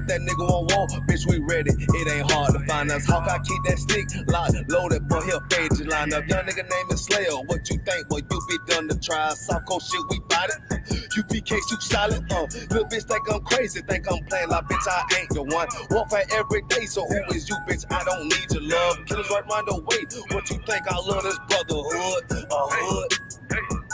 If that nigga on wall, bitch, we ready. It ain't hard to find us. Hawk, I keep that stick locked, loaded, boy, he'll fade you line up. Young nigga name is Slayer. What you think, boy, you be done to try. South Coast shit, we bout it. UPK, you solid. Little bitch think I'm crazy, think I'm playing like bitch, I ain't the one. Walk fight every day, so who is you, bitch? I don't need your love. Killers right round the way. What you think? I love this brotherhood. Hood.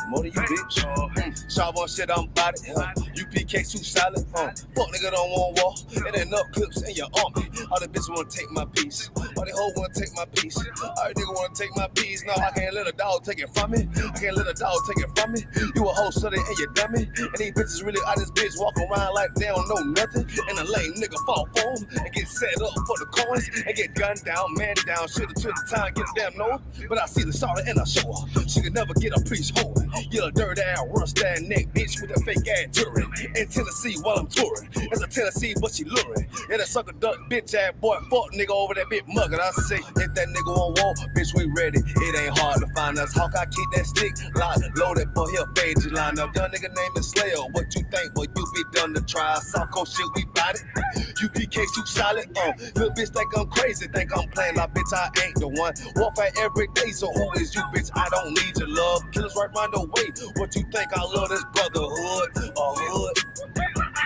More than you, bitch. Sharp on shit, I'm bout it. UPK, too solid. Fuck nigga don't want war. It ain't enough clips in your army. All the bitches wanna take my piece. All the hoes wanna take my piece. All the niggas wanna take my piece. No, I can't let a dog take it from me. I can't let a dog take it from me. You a hoe, study and you dummy. And these bitches really out this bitch walk around like they don't know nothing. And a lame nigga fall for them and get set up for the coins and get gunned down, man down. Should've took the time, get a damn no. But I see the sorrow and I show her. She could never get a priest hold. You a dirt ass, rust ass neck bitch with a fake ass jewelry. In Tennessee while I'm touring. It's a Tennessee, but she luring. And a sucker duck bitch ass boy, fuck nigga over that bit mugger. I say, if that nigga on wall, bitch, we ready. It ain't hard to find us. Hawk, I keep that stick locked, loaded, boy, he'll fade you line up. Young nigga name is Slayer. What you think, boy, you be done to try. South Coast shit, we bout it. UPK, you solid. Little bitch think I'm crazy, think I'm playing like bitch, I ain't the one. Walk fight every day, so who is you, bitch? I don't need your love. Killers right round the way. What you think? I love this brotherhood. Hood.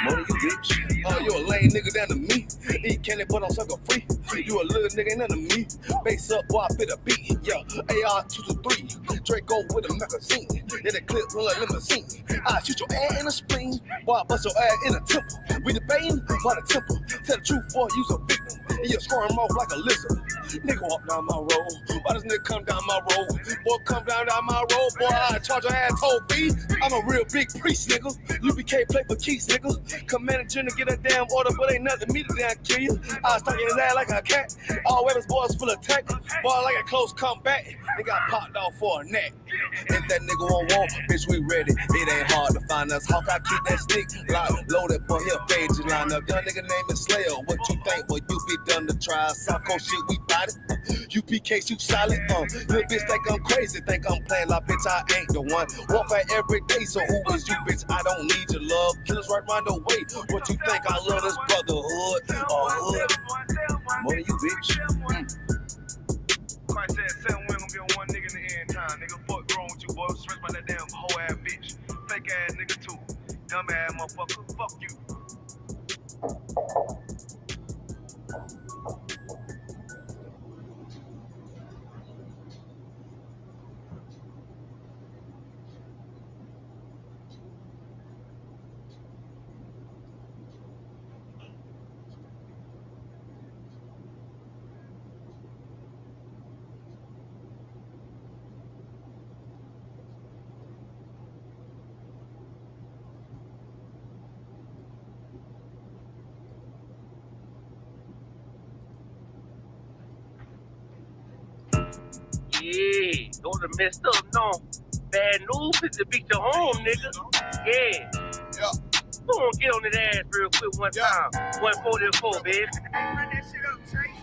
More than you, bitch. You a lame nigga down to me. Eat candy, but I'm sucker free. You a little nigga, ain't none of me. Base up while I fit a beat. Yeah, AR-223. Draco with a magazine. Yeah, the clip run like limousine. I shoot your ass in the spleen. While I bust your ass in the temple. We debating by the temple. Tell the truth, boy, you's a victim. And you're scoring them off like a lizard. Nigga walk down my road. Why does nigga come down my road? Boy, come down my road. Boy, I charge your ass toll fee. I'm a real big priest, nigga. UPK play for keys, nigga. Commanding to get a damn order, but ain't nothing me to damn kill you. I stuck in his ass like a cat. All weapons, boys full of tech. Boy, like a close combat. They got popped off for a neck. If that nigga on wall, bitch, we ready. It ain't hard to find us. Hawk, I keep that stick locked, loaded, boy, he'll fade you line up. Young nigga name is Slayer. What you think, boy, you be done to try. South Coast shit, we bout it. UPK, you solid. Little bitch think I'm crazy, think I'm playing like bitch, I ain't the one. Walk fight every day, so who is you, bitch? I don't need your love. Killers right round the way. What you think? I love this brotherhood. Hood. More than you, bitch. Christ said 7 women gonna be on one nigga in the end time. Nigga, fuck wrong with you, boy. Stressed by that damn hoe ass bitch. Fake ass nigga too. Dumb ass motherfucker. Fuck you. Yeah, those are messed up, no. Bad news is to beat your home, nigga. Yeah. Go on, get on that ass real quick one time. 144, baby.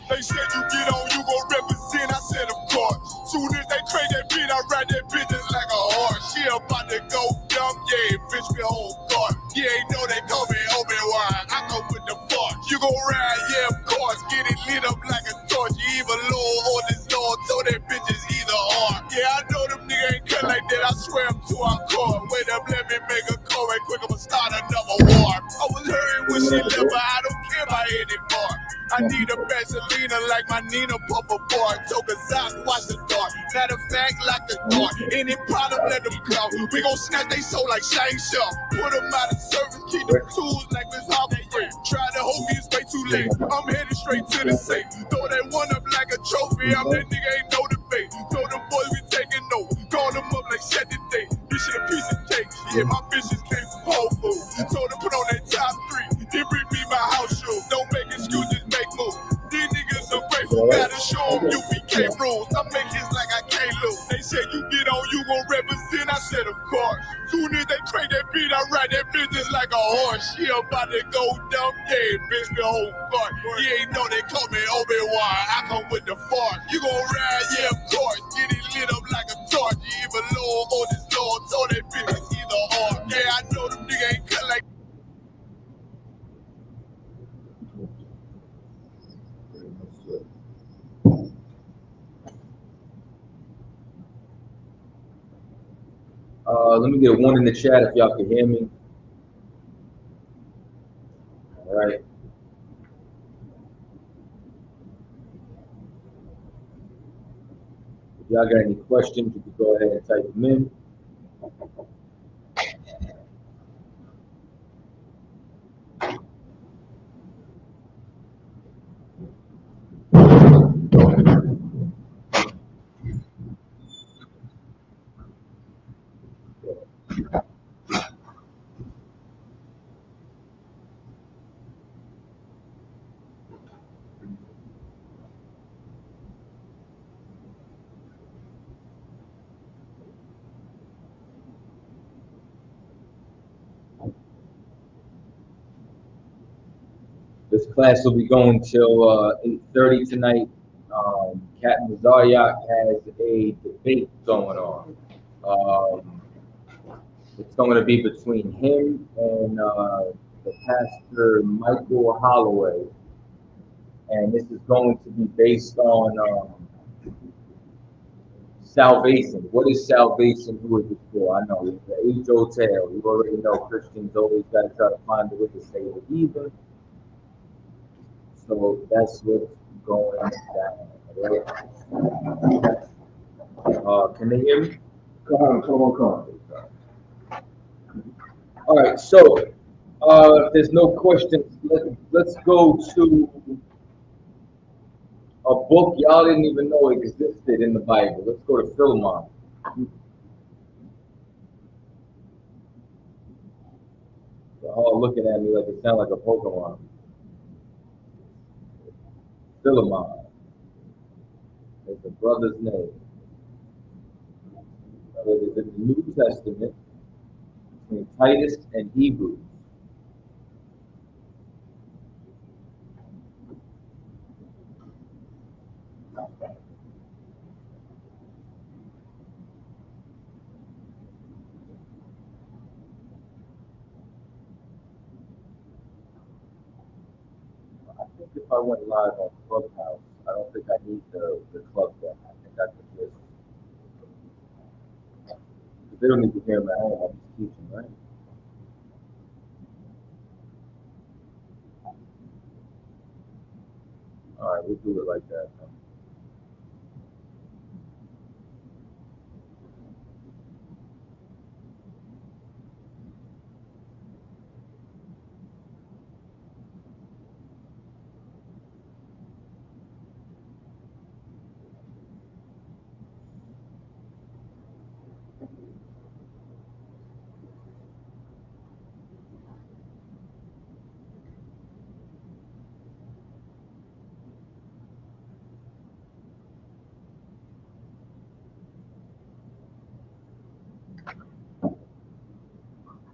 They said you get on, you gon' represent. I said, of course. Soon as they crank that beat, I ride that bitch just like a horse. She about to go dumb, yeah, bitch, me whole guard. You ain't know they call me Obi-Wan. I go with the force. You gon' ride, yeah, of course. Get it lit up like a torch. You either low or this lord, so that bitch is either or. Yeah, I know them niggas ain't cut like that. I swear I'm too hardcore. Wait up, let me make a call right quick. I'ma start another war. I was hurting when she left, but I don't care about anymore. I need a Vaseline like my Nina Papa boy. Took a sock, watch the dark. Matter of fact, like the dark. Any problem, let them go. We gon' snatch they soul like Shane Shaw. Put them out of service, keep them tools like Miss Harper. Try to hold me, it's way too late. I'm headed straight to the safe. Throw that one up like a trophy. I'm that nigga, ain't no debate. Told them boys we taking over. Call them up like set the date. This shit a piece of cake. Yeah, my bitches came from Whole Foods. Told them put on that top 3. Then bring me my house shoes. Don't make excuses, make moves. These niggas are grateful. Gotta show them UPK rules. I make hits like I can't lose. They said you get on, you gon' represent. I said of course. Soon as they crank that beat, I ride that business like a horse. She about to go dumb, yeah, bitch, the whole guard. You ain't know they call me Obi-Wan. I come with the force. You gon' ride, yeah, of course. Get it lit up like a torch. You even low or this lord, so that bitch is either or. Yeah, I know them niggas ain't cut like Let me get one in the chat if y'all can hear me. All right. If y'all got any questions, you can go ahead and type them in. This class will be going till 8:30 tonight. Captain Zaryak has a debate going on. It's going to be between him and the pastor Michael Holloway, and this is going to be based on salvation. What is salvation? Who is it for? I know it's the age-old tale. You already know Christians always got to try to find a way to say it either. So that's what's going on. Can they hear me? Come on. All right, so if there's no questions, let's go to a book y'all didn't even know existed in the Bible. Let's go to Philemon. They're all looking at me like it sounds like a Pokemon. Philemon is the brother's name. It is in the New Testament between Titus and Hebrews. I think if I went live on Clubhouse, I don't think I need the club deck. I think I could just, they don't need to hear me at home. I'm just teaching, right? All right, we'll do it like that.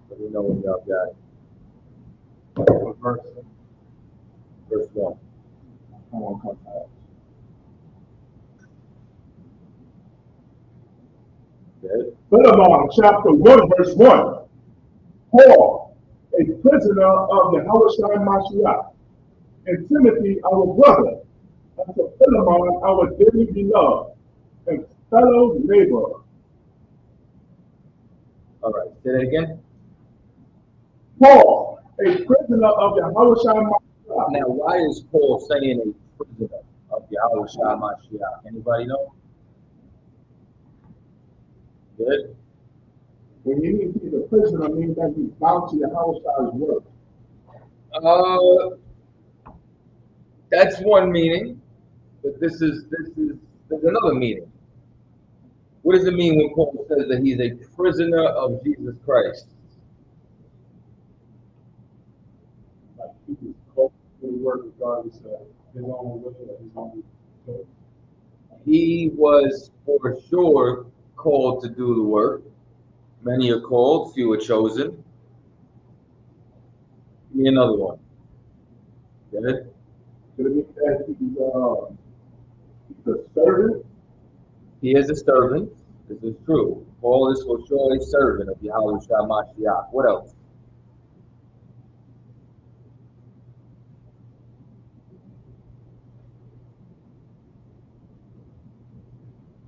Let me know when y'all got it. What verse? Verse 1. Come on. Okay. Philemon chapter 1, verse 1. Paul, a prisoner of the Yahushua Mashiach, and Timothy, our brother, unto Philemon, our dearly beloved, and fellow laborer. All right, say that again. Paul, a prisoner of the Yahushua Mashiach. Now, why is Paul saying a prisoner of Yahweh Mashiach? Anybody know? Good. When you mean he's a prisoner, means that he's bound to Yahushua's word. That's one meaning, but there's another meaning. What does it mean when Paul says that he's a prisoner of Jesus Christ? Like he was called to the word of God, his own way, his own way. He was for sure called to do the work. Many are called, few are chosen. Give me another one. Good. Could it mean that he's a servant? He is a servant. This is true. Paul is for sure a servant of Yahweh Mashiach. What else?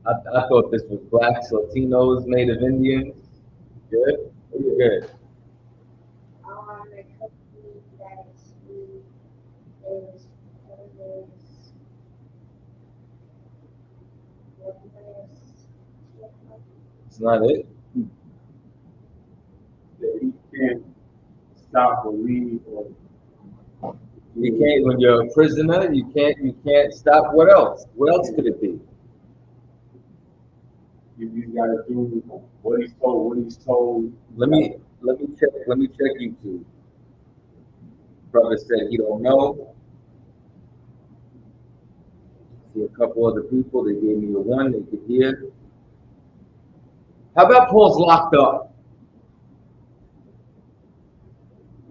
I thought this was blacks, Latinos, Native Indians. Good. The company that we is It's not it. You can't stop or leave or You can't when you're a prisoner. You can't stop. What else? What else could it be? you gotta do what he's told. Let me check YouTube. Brother said he don't know. See a couple other people. They gave me a one. They could hear. How about Paul's locked up?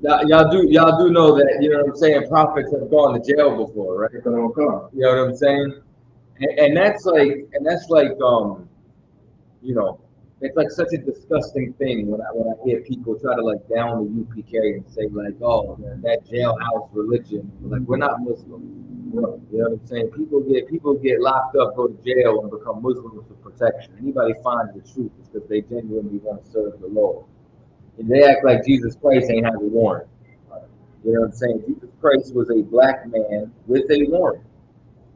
Y'all do know that, you know what I'm saying, prophets have gone to jail before, right? They're gonna come. You know what I'm saying? And that's like you know, it's like such a disgusting thing when I hear people try to like down the UPK and say like, oh man, that jailhouse religion. Like, we're not Muslims. You know what I'm saying? People get locked up, go to jail, and become Muslims for protection. Anybody finds the truth is because they genuinely want to serve the Lord. And they act like Jesus Christ ain't have a warrant. You know what I'm saying? Jesus Christ was a black man with a warrant,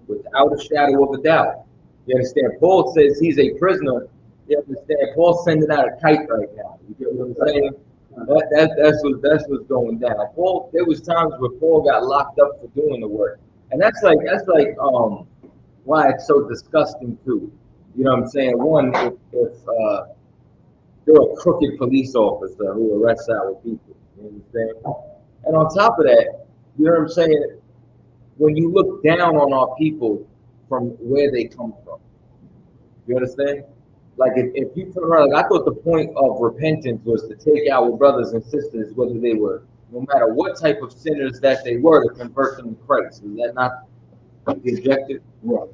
without a shadow of a doubt. You understand? Paul says he's a prisoner. You understand? Paul's sending out a kite right now. You get what I'm saying? That's what's going down. Paul, there was times where Paul got locked up for doing the work, and that's like why it's so disgusting too. You know what I'm saying? One, if you're a crooked police officer who arrests our people, you understand? And on top of that, you know what I'm saying? When you look down on our people from where they come from, you understand? Like if you turn around, like I thought the point of repentance was to take our brothers and sisters, whether they were, no matter what type of sinners that they were, to convert them to Christ. Is that not the objective? Right.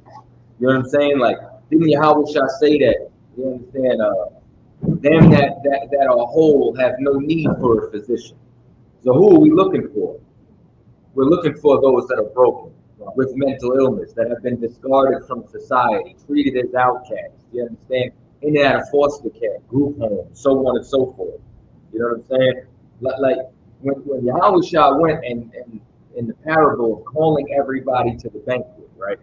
You know what I'm saying? Like, didn't Yahweh shall say that? You understand? Them that are whole have no need for a physician. So who are we looking for? We're looking for those that are broken, with mental illness, that have been discarded from society, treated as outcasts. You understand? In and out of foster care, group homes, so on and so forth. You know what I'm saying? Like when Yahweh Shah went and in the parable of calling everybody to the banquet, right?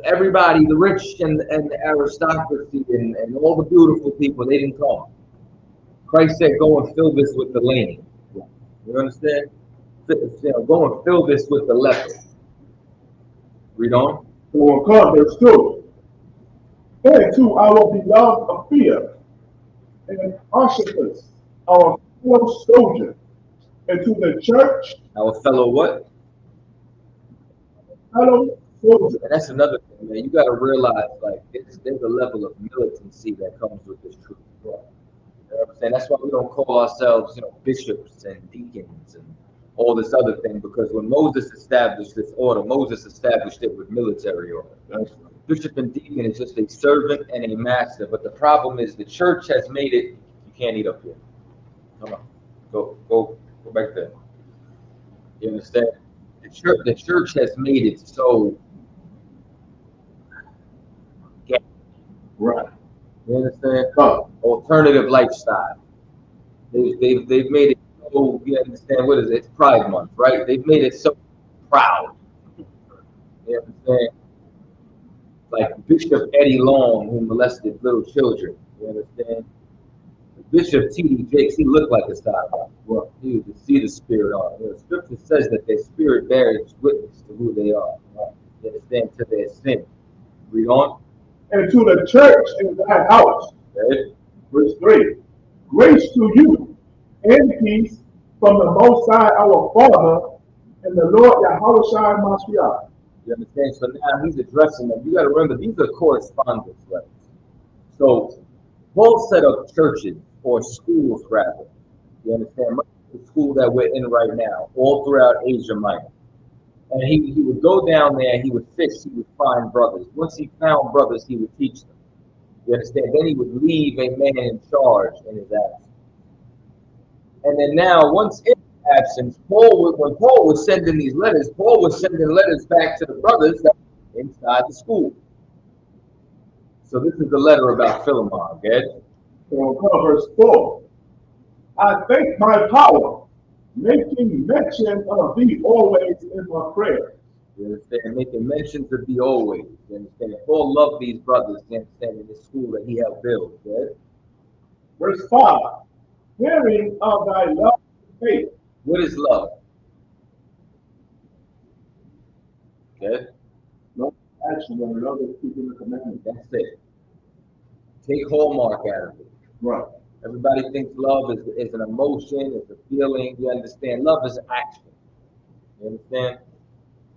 Everybody, the rich and the aristocracy and all the beautiful people, they didn't come. Christ said, go and fill this with the lame. You understand? Go and fill this with the leper. Read on. So when come, there's two. And to our beloved Aphia and Archippus, our fellow soldier, and to the church, Our fellow what? fellow soldier. And that's another thing, man. You got to realize, like, there's a level of militancy that comes with this truth. You know what I'm saying? That's why we don't call ourselves, bishops and deacons and all this other thing, because when Moses established this order, Moses established it with military order. Bishop and deacon is just a servant and a master, but the problem is the church has made it. You can't eat up here. Come on, go back there. You understand? The church has made it so. Right. You understand? Alternative lifestyle. They've made it so. You understand? What is it? It's Pride Month, right? They've made it so proud. You understand? Like Bishop Eddie Long, who molested little children. You understand? Bishop T.D. Jakes, he looked like a sodomite. Well, he would see the spirit on him. The scripture says that their spirit bears witness to who they are. Right? You understand? To their sin. Read on. And to the church in thy house. Okay. Verse 3. Grace to you and peace from the Most High our Father and the Lord Yahweh Shai Mashiach. You understand? So now he's addressing them. You got to remember, these are correspondence letters. So Paul set up churches, or schools rather. You understand? The school that we're in right now, all throughout Asia Minor. And he would go down there, he would fish, he would find brothers. Once he found brothers, he would teach them. You understand? Then he would leave a man in charge in his absence. And then now, once in absence, when Paul was sending these letters, Paul was sending letters back to the brothers that were inside the school. So this is the letter about Philemon, okay? So verse 4. I thank my power, making mention of thee always in my prayer. You understand? Making mentions of thee always. You understand? Paul loved these brothers, you understand, in the school that he helped build. Okay? Verse 5. Hearing of thy love and faith. What is love? Okay? Love action when another is keeping the commandment. That's it. Take hallmark out of it. Right. Everybody thinks love is an emotion, it's a feeling. You understand? Love is action. You understand?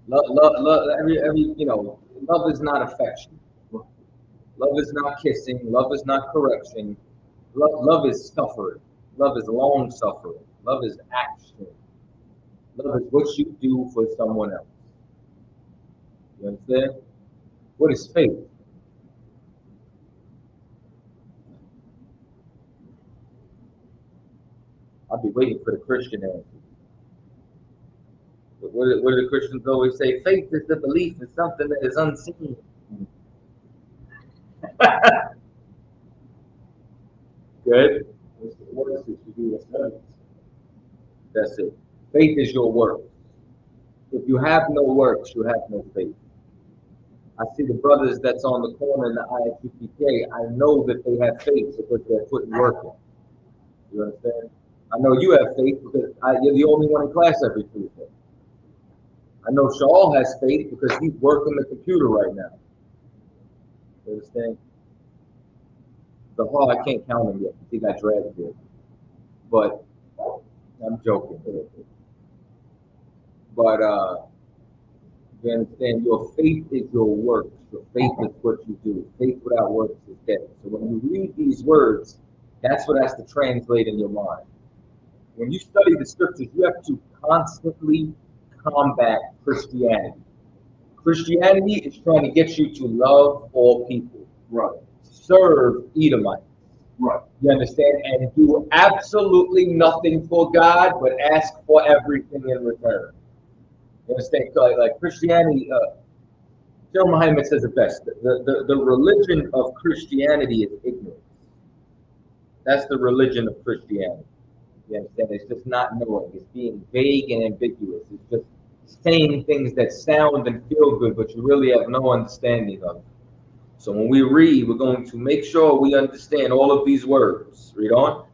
Love, love is not affection. Love is not kissing. Love is not correction. Love is suffering. Love is long suffering. Love is action. Love is what you do for someone else. You understand? What is faith? I'll be waiting for the Christian answer. What do the Christians always say? Faith is the belief in something that is unseen. Good. That's it. Faith is your work. If you have no works, you have no faith. I see the brothers that's on the corner in the ISUPK. I know that they have faith because they're putting work in. You understand? I know you have faith because you're the only one in class every Tuesday. I know Shaul has faith because he's working the computer right now. You understand? The hall, I can't count him yet. He got dragged here. But I'm joking. But you understand? Your faith is your works. Your faith is what you do. Faith without works is dead. So when you read these words, that's what has to translate in your mind. When you study the scriptures, you have to constantly combat Christianity. Christianity is trying to get you to love all people. Right. Serve Edomites. Right. You understand? And do absolutely nothing for God, but ask for everything in return. You understand? Like Christianity, Joe Muhammad says it best. The religion of Christianity is ignorance. That's the religion of Christianity. You understand? It's just not knowing. It's being vague and ambiguous. It's just saying things that sound and feel good, but you really have no understanding of it. So when we read, we're going to make sure we understand all of these words. Read on.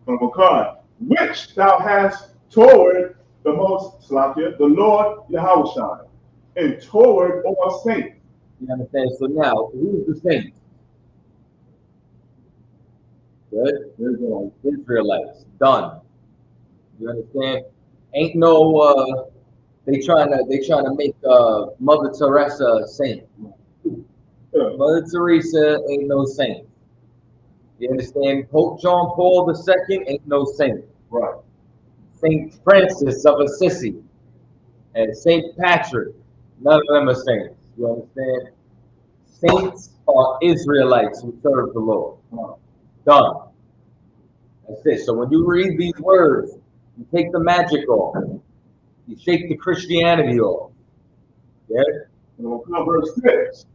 Which thou hast toward the the Lord Yahushua, and toward all saints. You understand? So now, who's the saints? Good. Israelites. Done. You understand? Ain't no they trying to make Mother Teresa a saint. Mother Teresa ain't no saint. You understand? Pope John Paul II ain't no saint. Right. Saint Francis of Assisi and Saint Patrick, none of them are saints. You understand? Saints are Israelites who serve the Lord. Done. That's it. So when you read these words, you take the magic off. You shake the Christianity off. Yeah? Verse 6.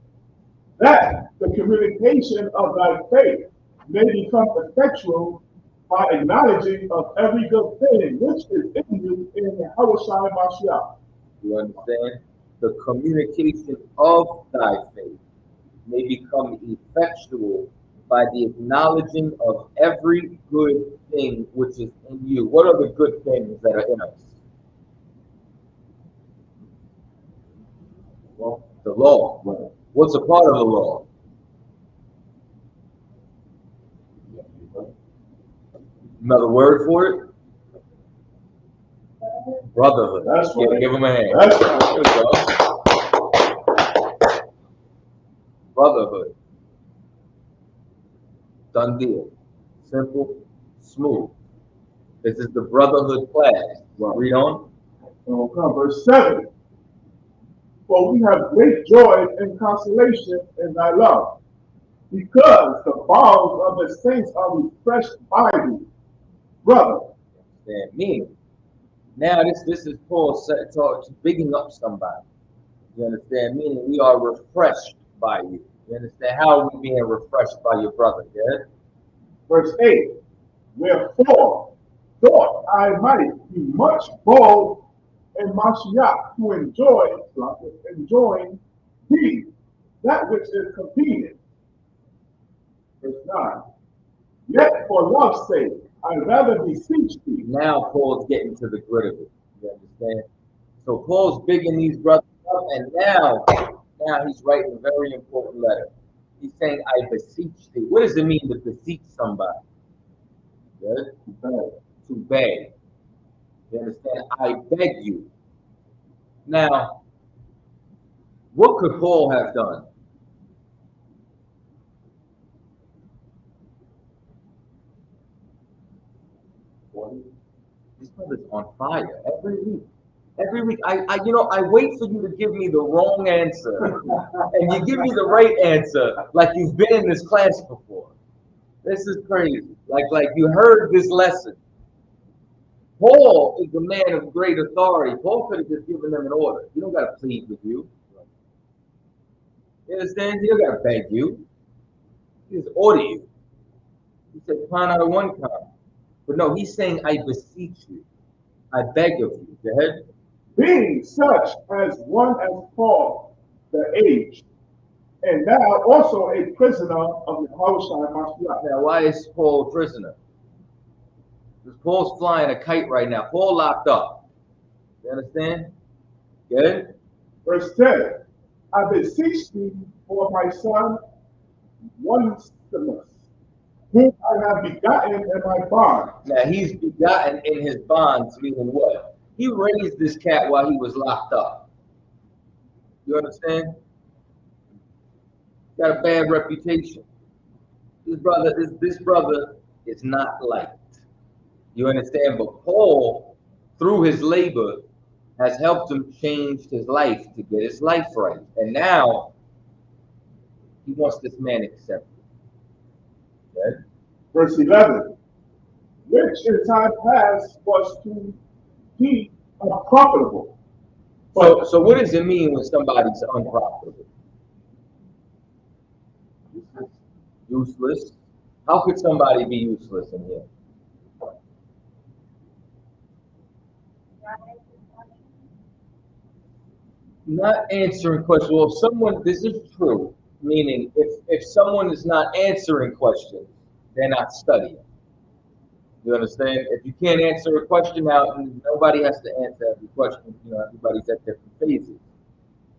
That the communication of thy faith may become effectual by acknowledging of every good thing which is in you in Yahushua Mashiach. You understand? The communication of thy faith may become effectual by the acknowledging of every good thing which is in you. What are the good things that are in us? Well, the law. Right. What's a part of the law? Another word for it? Brotherhood. That's right. Give them a hand. That's right. Brotherhood. Done deal. Simple, smooth. This is the brotherhood class. Well, read on. Verse 7. For we have great joy and consolation in thy love, because the bowels of the saints are refreshed by thee, brother. Meaning, now this is Paul bigging up somebody. You understand? Meaning we are refreshed by you. You understand? How are we being refreshed by your brother? Yeah? Verse 8. Wherefore, thought I might be much bold in Mashiach to enjoying thee, that which is convenient. Verse 9. Yet for love's sake, I rather beseech thee. Now Paul's getting to the grit of it. You understand? So Paul's bigging these brothers up, and now he's writing a very important letter. He's saying, I beseech thee. What does it mean to beseech somebody? Good? To beg. You understand? I beg you. Now, what could Paul have done? This brother's on fire every week. Every week, I wait for you to give me the wrong answer, and you give me the right answer, like you've been in this class before. This is crazy. Like you heard this lesson. Paul is a man of great authority. Paul could have just given them an order. You don't got to plead with you. You understand? He don't got to beg you. He just order you. He said, "Find out of one kind." But no, he's saying, I beseech you. I beg of you. Go ahead. Being such as one as Paul, the aged, and now also a prisoner of the Yahushua Mashiach. Now, why is Paul a prisoner? Because Paul's flying a kite right now. Paul locked up. You understand? Good? Verse 10. I beseech thee for my son, Onesimus, whom I have begotten in my bond. Now, he's begotten in his bonds, meaning what? He raised this cat while he was locked up. You understand? Got a bad reputation. This brother is not liked. You understand? But Paul, through his labor, has helped him change his life to get his life right. And now, he wants this man accepted. Okay? Verse 11. Which in time past was to be unprofitable. So what does it mean when somebody's unprofitable? Useless. How could somebody be useless in here? Not answering questions. Well, if someone, this is true, meaning if someone is not answering questions, they're not studying. You understand? If you can't answer a question out, nobody has to answer every question. Everybody's at different phases.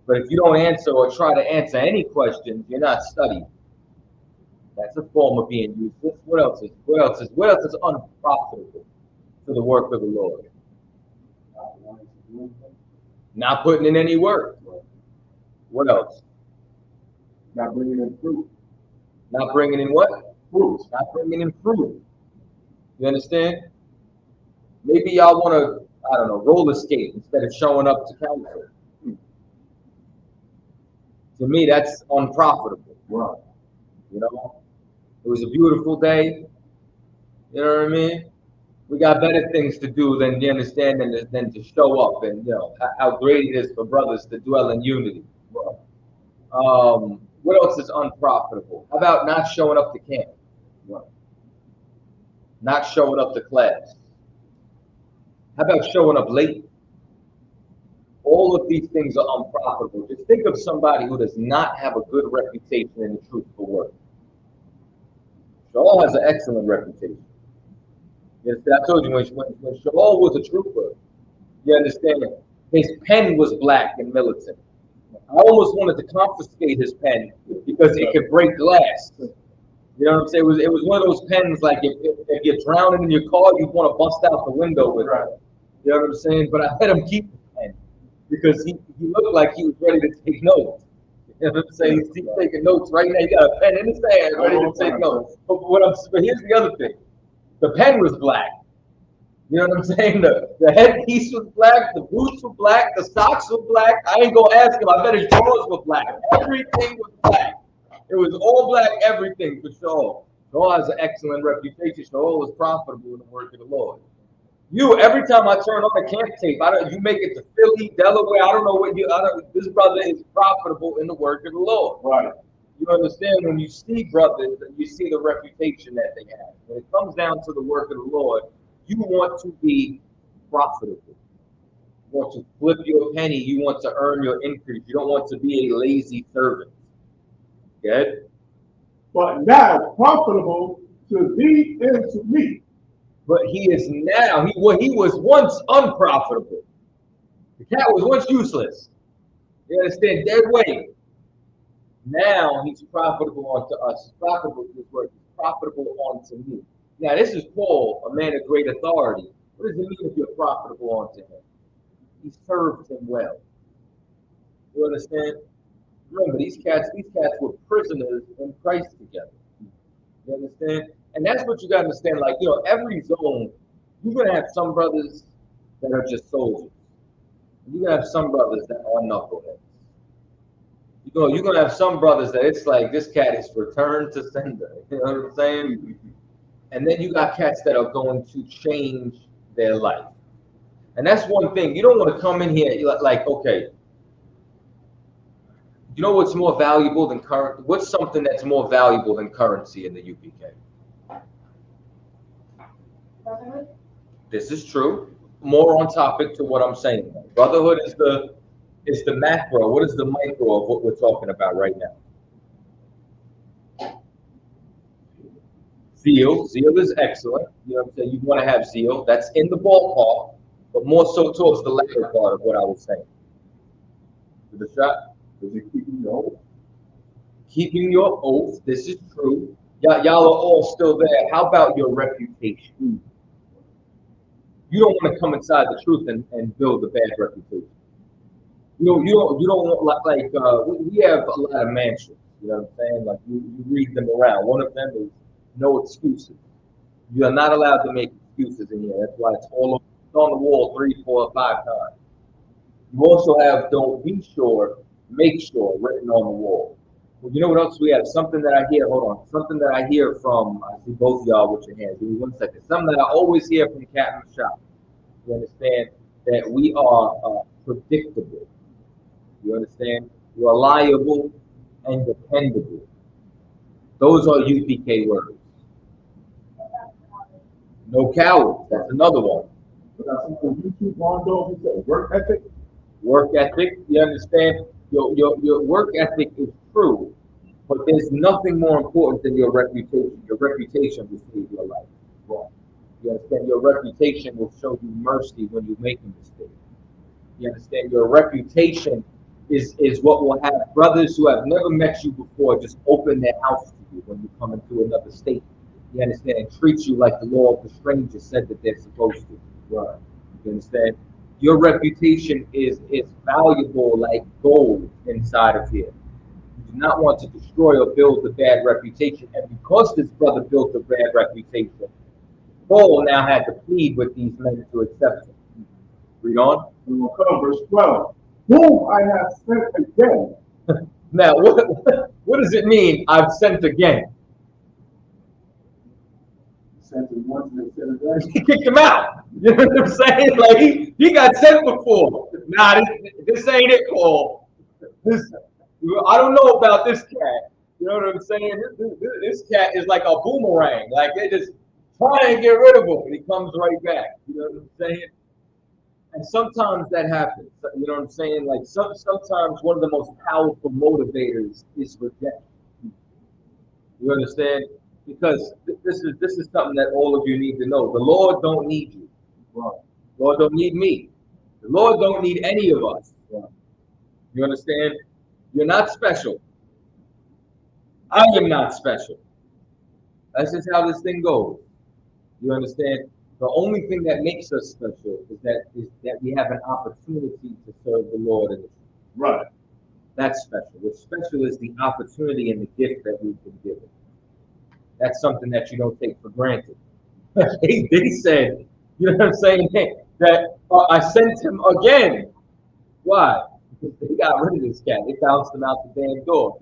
But if you don't answer or try to answer any questions, you're not studying. That's a form of being useless. What else is unprofitable for the work of the Lord? Not putting in any work. What else? Not bringing in fruit. Not bringing in what? Fruit. Not bringing in fruit. You understand? Maybe y'all want to, roller skate instead of showing up to council. To me, that's unprofitable. Right. It was a beautiful day. You know what I mean? We got better things to do than you understand than to show up and how great it is for brothers to dwell in unity. What else is unprofitable? How about not showing up to camp? Not showing up to class? How about showing up late? All of these things are unprofitable. Just think of somebody who does not have a good reputation in the truthful work. Shaul has an excellent reputation. I told you when Shaul was a trooper, you understand, his pen was black and militant. I almost wanted to confiscate his pen because it could break glass. You know what I'm saying? It was one of those pens like if you're drowning in your car, you want to bust out the window with it. You know what I'm saying? But I let him keep the pen because he looked like he was ready to take notes. You know what I'm saying? He's taking notes right now. He got a pen in his hand, ready to take notes. But here's the other thing. The pen was black. You know what I'm saying? The headpiece was black, the boots were black, the socks were black. I ain't gonna ask him. I bet his drawers were black. Everything was black. It was all black, everything for Shaul. Shaul has an excellent reputation. Shaul was profitable in the work of the Lord. Every time I turn on a camp tape, you make it to Philly, Delaware. I don't know what this brother is profitable in the work of the Lord. Right. You understand? When you see brothers, you see the reputation that they have. When it comes down to the work of the Lord, you want to be profitable. You want to flip your penny. You want to earn your increase. You don't want to be a lazy servant. Good? But now profitable to thee and to me. But he is now, he was once unprofitable. The cat was once useless. You understand? Dead weight. Now he's profitable unto us. He's profitable to his word. He's profitable unto me. Now this is Paul, a man of great authority. What does it mean if you're profitable unto him? He served him well. You understand? Remember, these cats were prisoners in Christ together. You understand? And that's what you gotta understand. Like, every zone, you're gonna have some brothers that are just soldiers. You're gonna have some brothers that are knuckleheads. You're gonna have some brothers that it's like this cat is returned to sender. You know what I'm saying? And then you got cats that are going to change their life. And that's one thing. You don't want to come in here like, okay, you know what's more valuable than what's something that's more valuable than currency in the UPK? Brotherhood? This is true. More on topic to what I'm saying. Brotherhood is the macro. What is the micro of what we're talking about right now? Zeal. Zeal is excellent. You know what I'm saying? You want to have zeal. That's in the ballpark, but more so towards the latter part of what I was saying. To the shot. Is it keeping your oath? Keeping your oath. This is true. Y'all are all still there. How about your reputation? You don't want to come inside the truth and build a bad reputation. You don't want like we have a lot of mantras. You know what I'm saying? Like you read them around. One of them is no excuses. You are not allowed to make excuses in here. That's why it's all on the wall 3, 4, 5 times. You also have don't be sure, make sure written on the wall. Well, you know what else we have? Something that I hear, hold on. Something that I hear from, I see both of y'all with your hands. Give me 1 second. Something that I always hear from Captain Shop. You understand that we are predictable. You understand? Reliable and dependable. Those are UPK words. No cowards. That's another one. YouTube on those, he said work ethic. Work ethic. You understand? Your work ethic is true, but there's nothing more important than your reputation. Your reputation will save your life. Right. You understand? Your reputation will show you mercy when you make a mistake. You understand? Your reputation is what will have brothers who have never met you before just open their house to you when you come into another state. You understand? And treat you like the law of the stranger said that they're supposed to. Right. You understand? Your reputation is valuable like gold inside of here. You do not want to destroy or build a bad reputation. And because this brother built a bad reputation, Paul now had to plead with these men to accept him. Read on. We will come, verse 12. Whom I have sent again. Now, what does it mean, I've sent again? Sent him once and they sent again. He kicked him out. You know what I'm saying? Like, he got sent before. Nah, this ain't it, Paul. I don't know about this cat. You know what I'm saying? This cat is like a boomerang. Like, they just try to get rid of him, and he comes right back. You know what I'm saying? And sometimes that happens. You know what I'm saying? Like sometimes one of the most powerful motivators is rejection. You understand? Because this is something that all of you need to know. The Lord don't need you. Right. The Lord don't need me. The Lord don't need any of us. Right. You understand? You're not special. I am not special. That's just how this thing goes. You understand? The only thing that makes us special is that we have an opportunity to serve the Lord in the truth. Right. That's special. What's special is the opportunity and the gift that we've been given. That's something that you don't take for granted. They said, you know what I'm saying, that I sent him again. Why? Because they got rid of this cat. They bounced him out the damn door.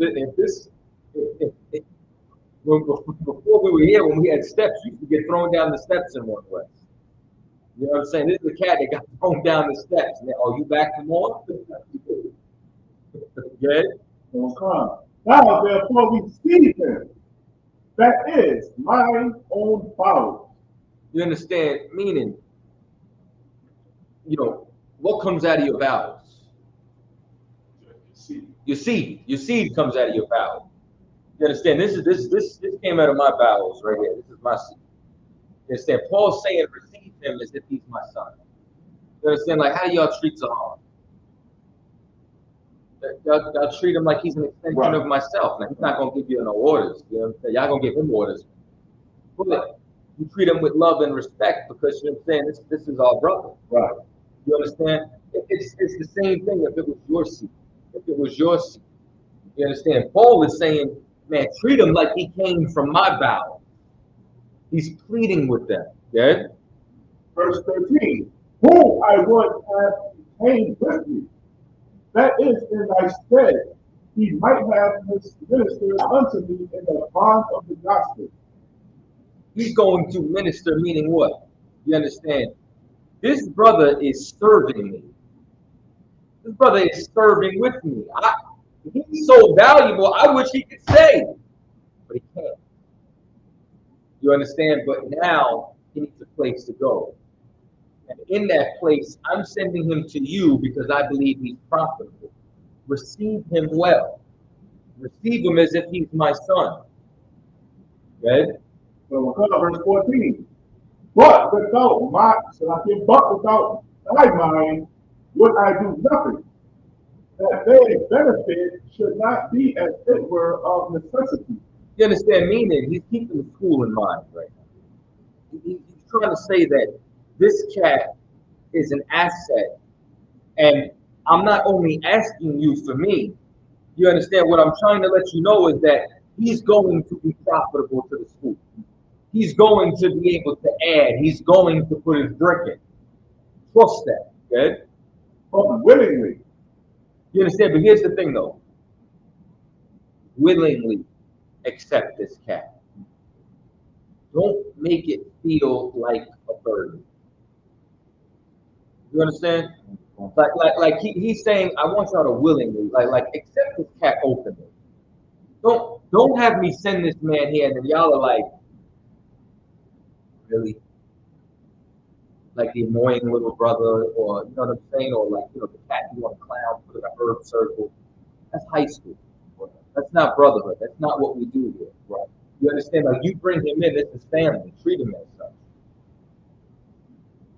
Before we were here, when we had steps, you could get thrown down the steps in one way. You know what I'm saying? This is the cat that got thrown down the steps. Now, are you back for more? Good. Don't come. Now therefore receive him, that is mine own bowels. You understand? Meaning, what comes out of your bowels? Your seed comes out of your bowels. You understand? This came out of my bowels right here. This is my seed. You understand? Paul's saying receive him as if he's my son. You understand? Like, how do y'all treat Zahar? Y'all treat him like he's an extension of myself. Now, he's not going to give you no orders. You know what I'm saying? Y'all going to give him orders. But you treat him with love and respect because, you know what I'm saying, this is our brother. Right. You understand? It's the same thing if it was your seed. If it was your seed. You understand? Paul is saying, man, treat him like he came from my bowel. He's pleading with them. Yeah? Verse 13, whom I would have retained with me, that is in thy stead, he might have ministered unto me in the bond of the gospel. He's going to minister, meaning what? You understand? This brother is serving me. This brother is serving with me. He's so valuable, I wish he could say, but he can't. You understand? But now he needs a place to go. And in that place, I'm sending him to you because I believe he's profitable. Receive him well. Receive him as if he's my son. Right? So we'll come to verse 14. But without thy mind would I do nothing, that their benefit should not be as it were of necessity. You understand? Meaning, he's keeping the school in mind right now. He's trying to say that this cat is an asset, and I'm not only asking you for me. You understand? What I'm trying to let you know is that he's going to be profitable to the school. He's going to be able to add. He's going to put his brick in. Trust that, okay? Willingly. You understand? But here's the thing, though. Willingly accept this cat. Don't make it feel like a burden. You understand? Like he's saying, I want y'all to willingly, like accept this cat openly. Don't have me send this man here and then y'all are like, really? Like the annoying little brother, or you know what I'm saying, or like, the cat you want to clown, put in a herb circle. That's high school. That's not brotherhood. That's not what we do here. Right? You understand? Like, you bring him in, this is family. Treat him as such.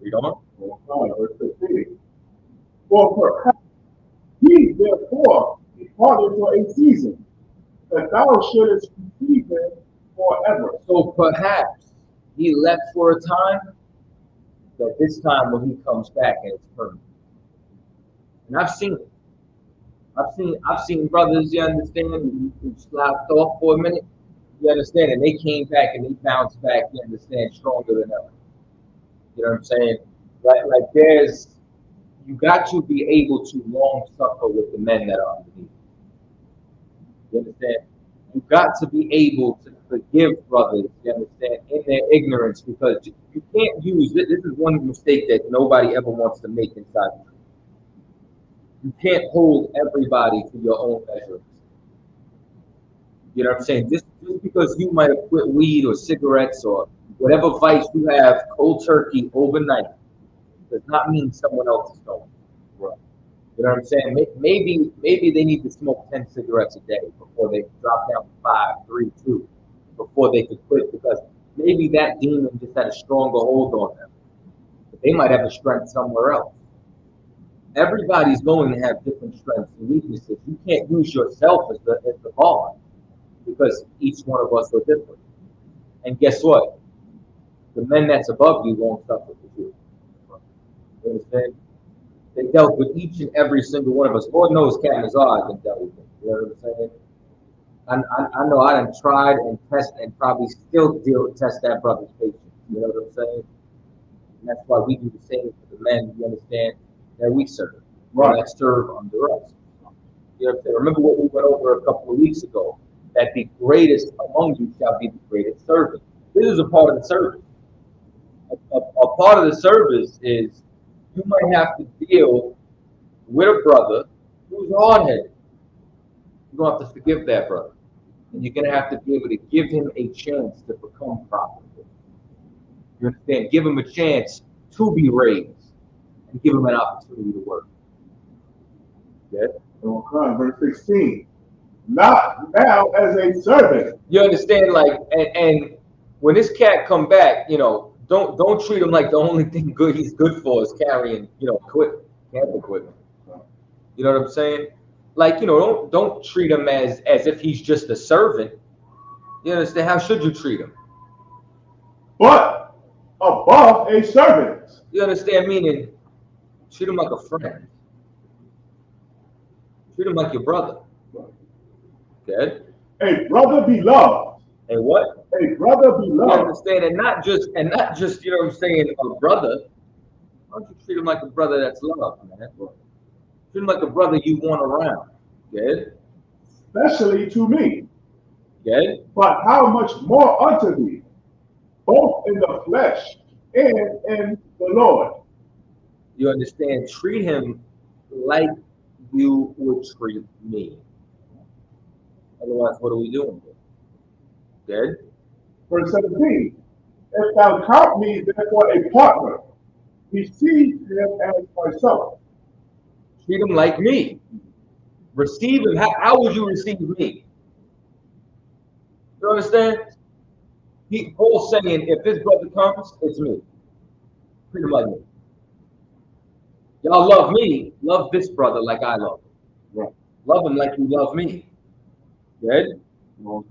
Read on. Verse 15. For perhaps he therefore departed for a season, that thou shouldest receive him forever. So perhaps he left for a time, but this time when he comes back and it's permanent. And I've seen it. I've seen brothers, you understand, who slapped off for a minute, you understand, and they came back and they bounced back, you understand, stronger than ever. You know what I'm saying? Like you got to be able to long suffer with the men that are underneath. You understand? You got to be able to forgive brothers, you understand, in their ignorance, because you can't use this. This is one mistake that nobody ever wants to make inside the truth. You can't hold everybody to your own measure. You know what I'm saying? Just because you might have quit weed or cigarettes or whatever vice you have cold turkey overnight does not mean someone else is going. Right. You know what I'm saying? Maybe they need to smoke 10 cigarettes a day before they drop down to 5, 3, 2, before they could quit, because maybe that demon just had a stronger hold on them. But they might have a strength somewhere else. Everybody's going to have different strengths and weaknesses. You can't use yourself as the bar, because each one of us are different. And guess what? The men that's above you won't suffer with you. You understand? They dealt with each and every single one of us. Lord knows Cat Nazar has been dealt with them. You know what I'm saying? I know I done tried and tested and probably still test that brother's patience. You know what I'm saying? And that's why we do the same for the men, you understand, that we serve. Right. That serve under us. You know what I'm saying? Remember what we went over a couple of weeks ago, that the greatest among you shall be the greatest servant. This is a part of the service. A part of the service is you might have to deal with a brother who's hard-headed. You're going to have to forgive that brother. And you're going to have to be able to give him a chance to become profitable. You understand? Give him a chance to be raised and give him an opportunity to work. Yeah? Okay, verse 16. Not now as a servant. You understand? Like, and when this cat come back, you know, don't treat him like the only thing good he's good for is carrying, you know, camp equipment. You know what I'm saying? Like, you know, don't treat him as if he's just a servant. You understand? How should you treat him? But above a servant. You understand? Meaning, treat him like a friend. Treat him like your brother. Okay? A brother beloved. And what? A brother beloved. You understand? And not just, you know what I'm saying, a brother. Why don't you treat him like a brother that's loved, man? Treat him like a brother you want around. Good? Especially to me. Good? But how much more unto thee, both in the flesh and in the Lord. You understand? Treat him like you would treat me. Otherwise, what are we doing here? Good? Verse 17. If thou count me therefore a partner, receive him as myself. Treat him like me. Receive him. How would you receive me? You understand? Paul's saying, if this brother comes, it's me. Treat him like me. Y'all love me. Love this brother like I love him. Right. Love him like you love me. Good?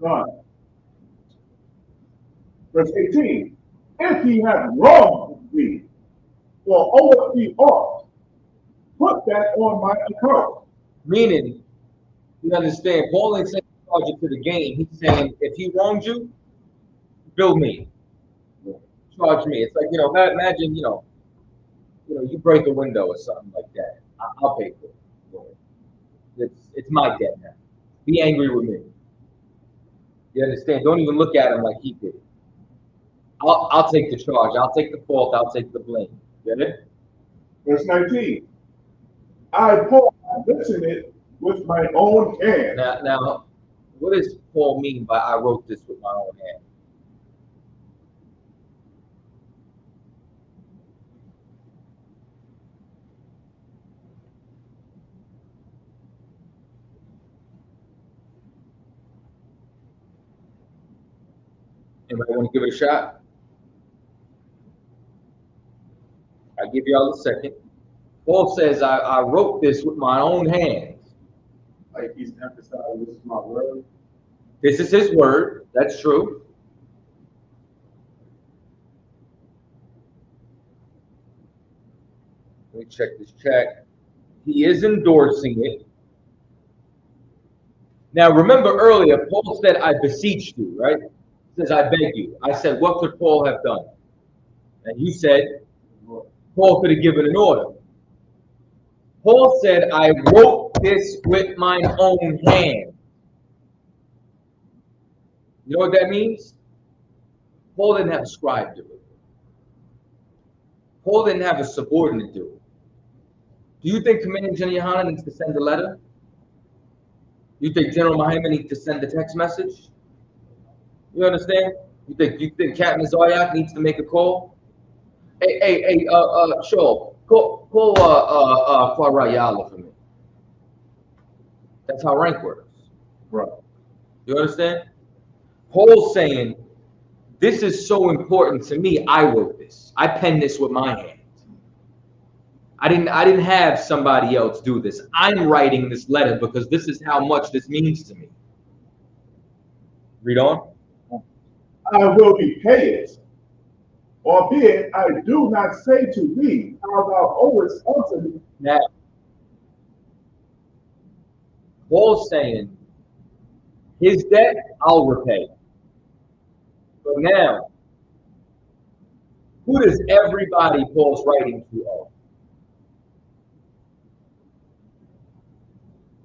God. Verse 18. If he have wronged thee, or owed thee aught, put that on my account. Meaning, you understand, Paul ain't saying charge it to the game. He's saying, if he wronged you, bill me. Charge me. It's like, you know, imagine, you know, you break a window or something like that. I'll pay for it. It's my debt now. Be angry with me. You understand? Don't even look at him like he did. I'll take the charge. I'll take the fault. I'll take the blame. Get it? Verse 19. I, Paul, listen it with my own hand. Now, what does Paul mean by I wrote this with my own hand? Anybody want to give it a shot? I'll give y'all a second. Paul says, I wrote this with my own hands. Like he's emphasizing, this is my word. This is his word. That's true. Let me check this chat. He is endorsing it. Now, remember earlier, Paul said, I beseech you, right? He says, I beg you. I said, what could Paul have done? And you said, Paul could have given an order. Paul said, I wrote this with mine own hand. You know what that means? Paul didn't have a scribe do it. Paul didn't have a subordinate do it. Do you think Commander General Yohanan needs to send a letter? You think General Muhammad needs to send a text message? You understand? You think Captain Zaryak needs to make a call? Hey, Shaw, call Farayala for me. That's how rank works. Right. You understand? Paul's saying, this is so important to me, I wrote this. I penned this with my hands. I didn't have somebody else do this. I'm writing this letter because this is how much this means to me. Read on. I will repay it. Albeit I do not say to thee how thou owest unto me. Now, Paul's saying, his debt, I'll repay. But now, who does everybody Paul's writing to owe?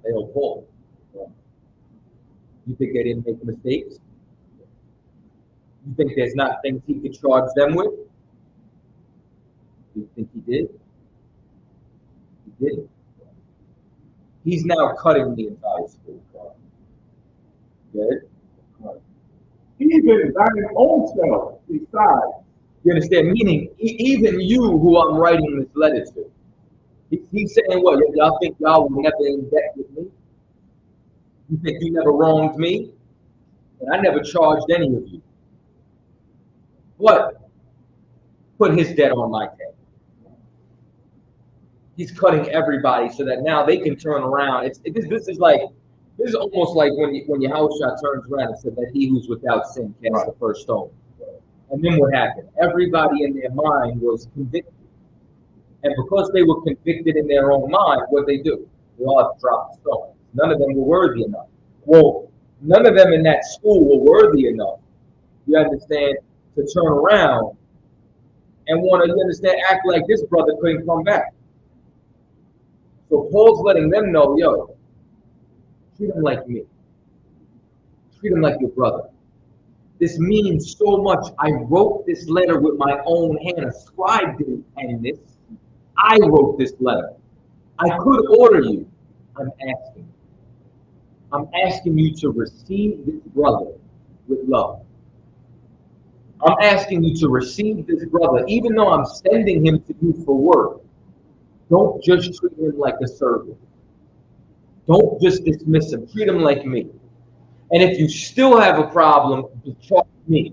They owe Paul. You think they didn't make mistakes? You think there's not things he could charge them with? You think he did? He did. He's now cutting the entire school. Good. Even thine own self besides. You understand? Meaning, even you who I'm writing this letter to. He's saying what? Y'all think y'all will never in debt with me? You think you never wronged me? And I never charged any of you. What? Put his debt on my head. He's cutting everybody so that now they can turn around. This is almost like when your house shot turns around and said that he who's without sin cast the first stone. And then what happened? Everybody in their mind was convicted. And because they were convicted in their own mind, what they do? They all have to drop the stone. None of them were worthy enough. Well, none of them in that school were worthy enough, you understand, to turn around and want to, you understand, act like this brother couldn't come back. So Paul's letting them know, yo, treat him like me. Treat him like your brother. This means so much. I wrote this letter with my own hand. A scribe didn't pen this. I wrote this letter. I could order you. I'm asking. I'm asking you to receive this brother with love. I'm asking you to receive this brother, even though I'm sending him to you for work. Don't just treat him like a servant. Don't just dismiss him. Treat him like me. And if you still have a problem, charge me.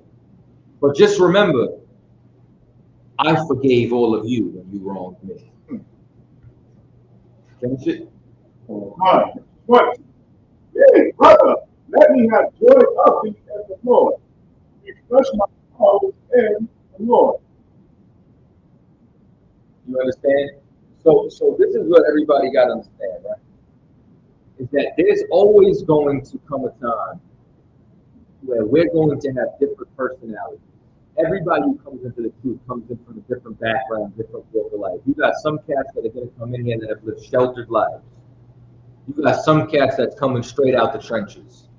But just remember, I forgave all of you when you wronged me. Finish it? But, hey, brother, let me have joy of thee as the Lord. Express my cause in the Lord. You understand? So this is what everybody got to understand, right? Is that there's always going to come a time where we're going to have different personalities. Everybody who comes into the truth comes in from a different background, different walk of life. You got some cats that are going to come in here that have lived sheltered lives. You got some cats that's coming straight out the trenches.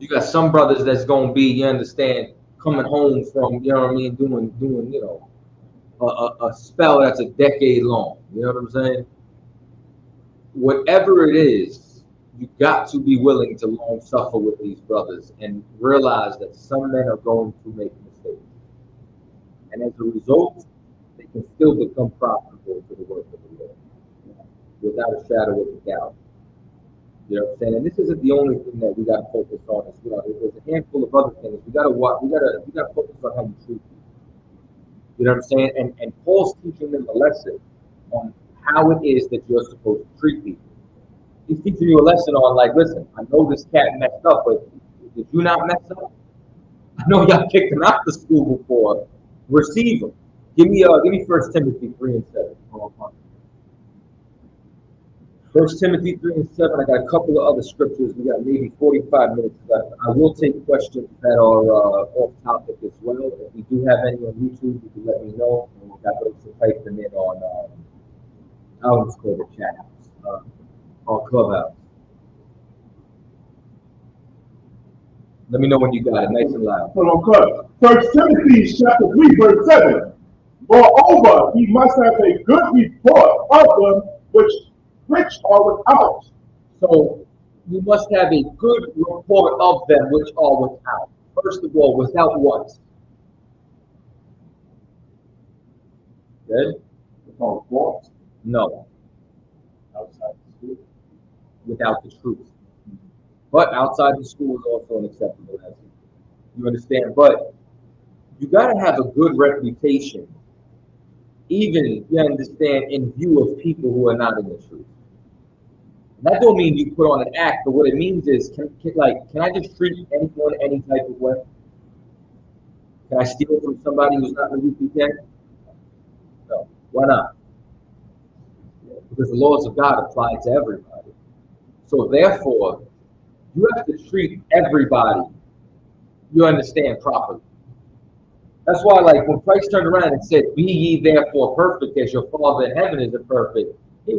You got some brothers that's going to be, you understand, coming home from, you know what I mean, doing you know, a spell that's a decade long. You know what I'm saying? Whatever it is, you got to be willing to long suffer with these brothers and realize that some men are going to make mistakes. And as a result, they can still become profitable to the work of the Lord without a shadow of a doubt. You know what I'm saying? And this isn't the only thing that we got to focus on. You know, there's a handful of other things. We got to focus on how you treat people. You know what I'm saying? And Paul's teaching them a lesson on how it is that you're supposed to treat people. He's teaching you a lesson on, like, listen, I know this cat messed up, but did you not mess up? I know y'all kicked him out of school before. Receive him. Give me 1 Timothy 3:7. 1 Timothy 3:7. I got a couple of other scriptures. We got maybe 45 minutes left. I will take questions that are off topic as well. If we do have any on YouTube, you can let me know. And we've got those to type them in on I always call the chat house, on Clubhouse. Let me know when you got it, nice and loud. Hold on, cut. 1 Timothy chapter 3, verse 7. Moreover, he must have a good report of them which are without. So you must have a good report of them which are without. First of all, without what? Good? Without what? No. Outside the school. Without the truth. But outside the school is also an acceptable answer. You understand? But you got to have a good reputation, even, you understand, in view of people who are not in the truth. That don't mean you put on an act, but what it means is, can I just treat anyone any type of way? Can I steal from somebody who's not in the UPK? No. Why not? Because the laws of God apply to everybody. So therefore, you have to treat everybody, you understand, properly. That's why, like, when Christ turned around and said, "Be ye therefore perfect as your Father in heaven is perfect," he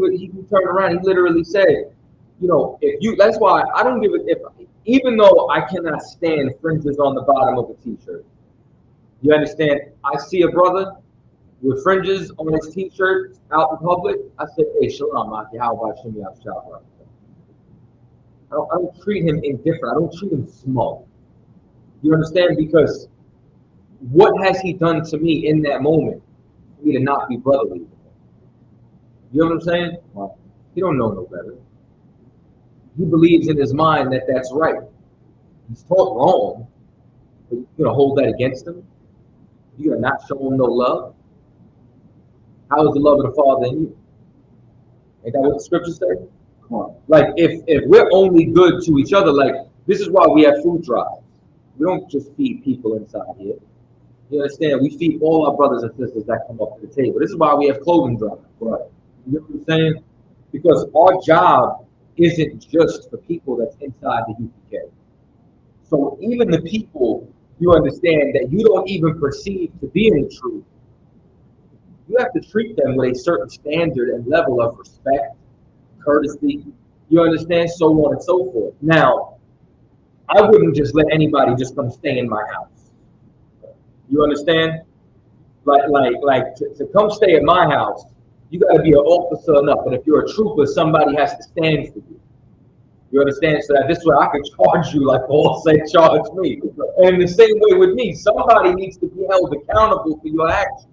turned around, he literally said, you know, that's why I don't give it, even though I cannot stand fringes on the bottom of a t-shirt. You understand? I see a brother with fringes on his t-shirt out in public, I said, "Hey, shalom, Maki, how about Shimmy out shop?" I don't treat him indifferent. I don't treat him small. You understand? Because what has he done to me in that moment for me to not be brotherly? You know what I'm saying? Well, he don't know no better. He believes in his mind that that's right. He's taught wrong. But you're gonna hold that against him? You're gonna not show him no love? How is the love of the Father in you? Ain't that what the scriptures say? Like if we're only good to each other, like this is why we have food drives. We don't just feed people inside here. You understand? We feed all our brothers and sisters that come up to the table. This is why we have clothing drives. Right. You know what I'm saying? Because our job isn't just for people that's inside the UPK. So even the people you understand that you don't even perceive to be in truth, you have to treat them with a certain standard and level of respect, courtesy, you understand, so on and so forth. Now, I wouldn't just let anybody just come stay in my house. You understand? Like to come stay at my house, you got to be an officer enough. And if you're a trooper, somebody has to stand for you. You understand? So that this way I can charge you like Paul said, charge me. And the same way with me, somebody needs to be held accountable for your actions.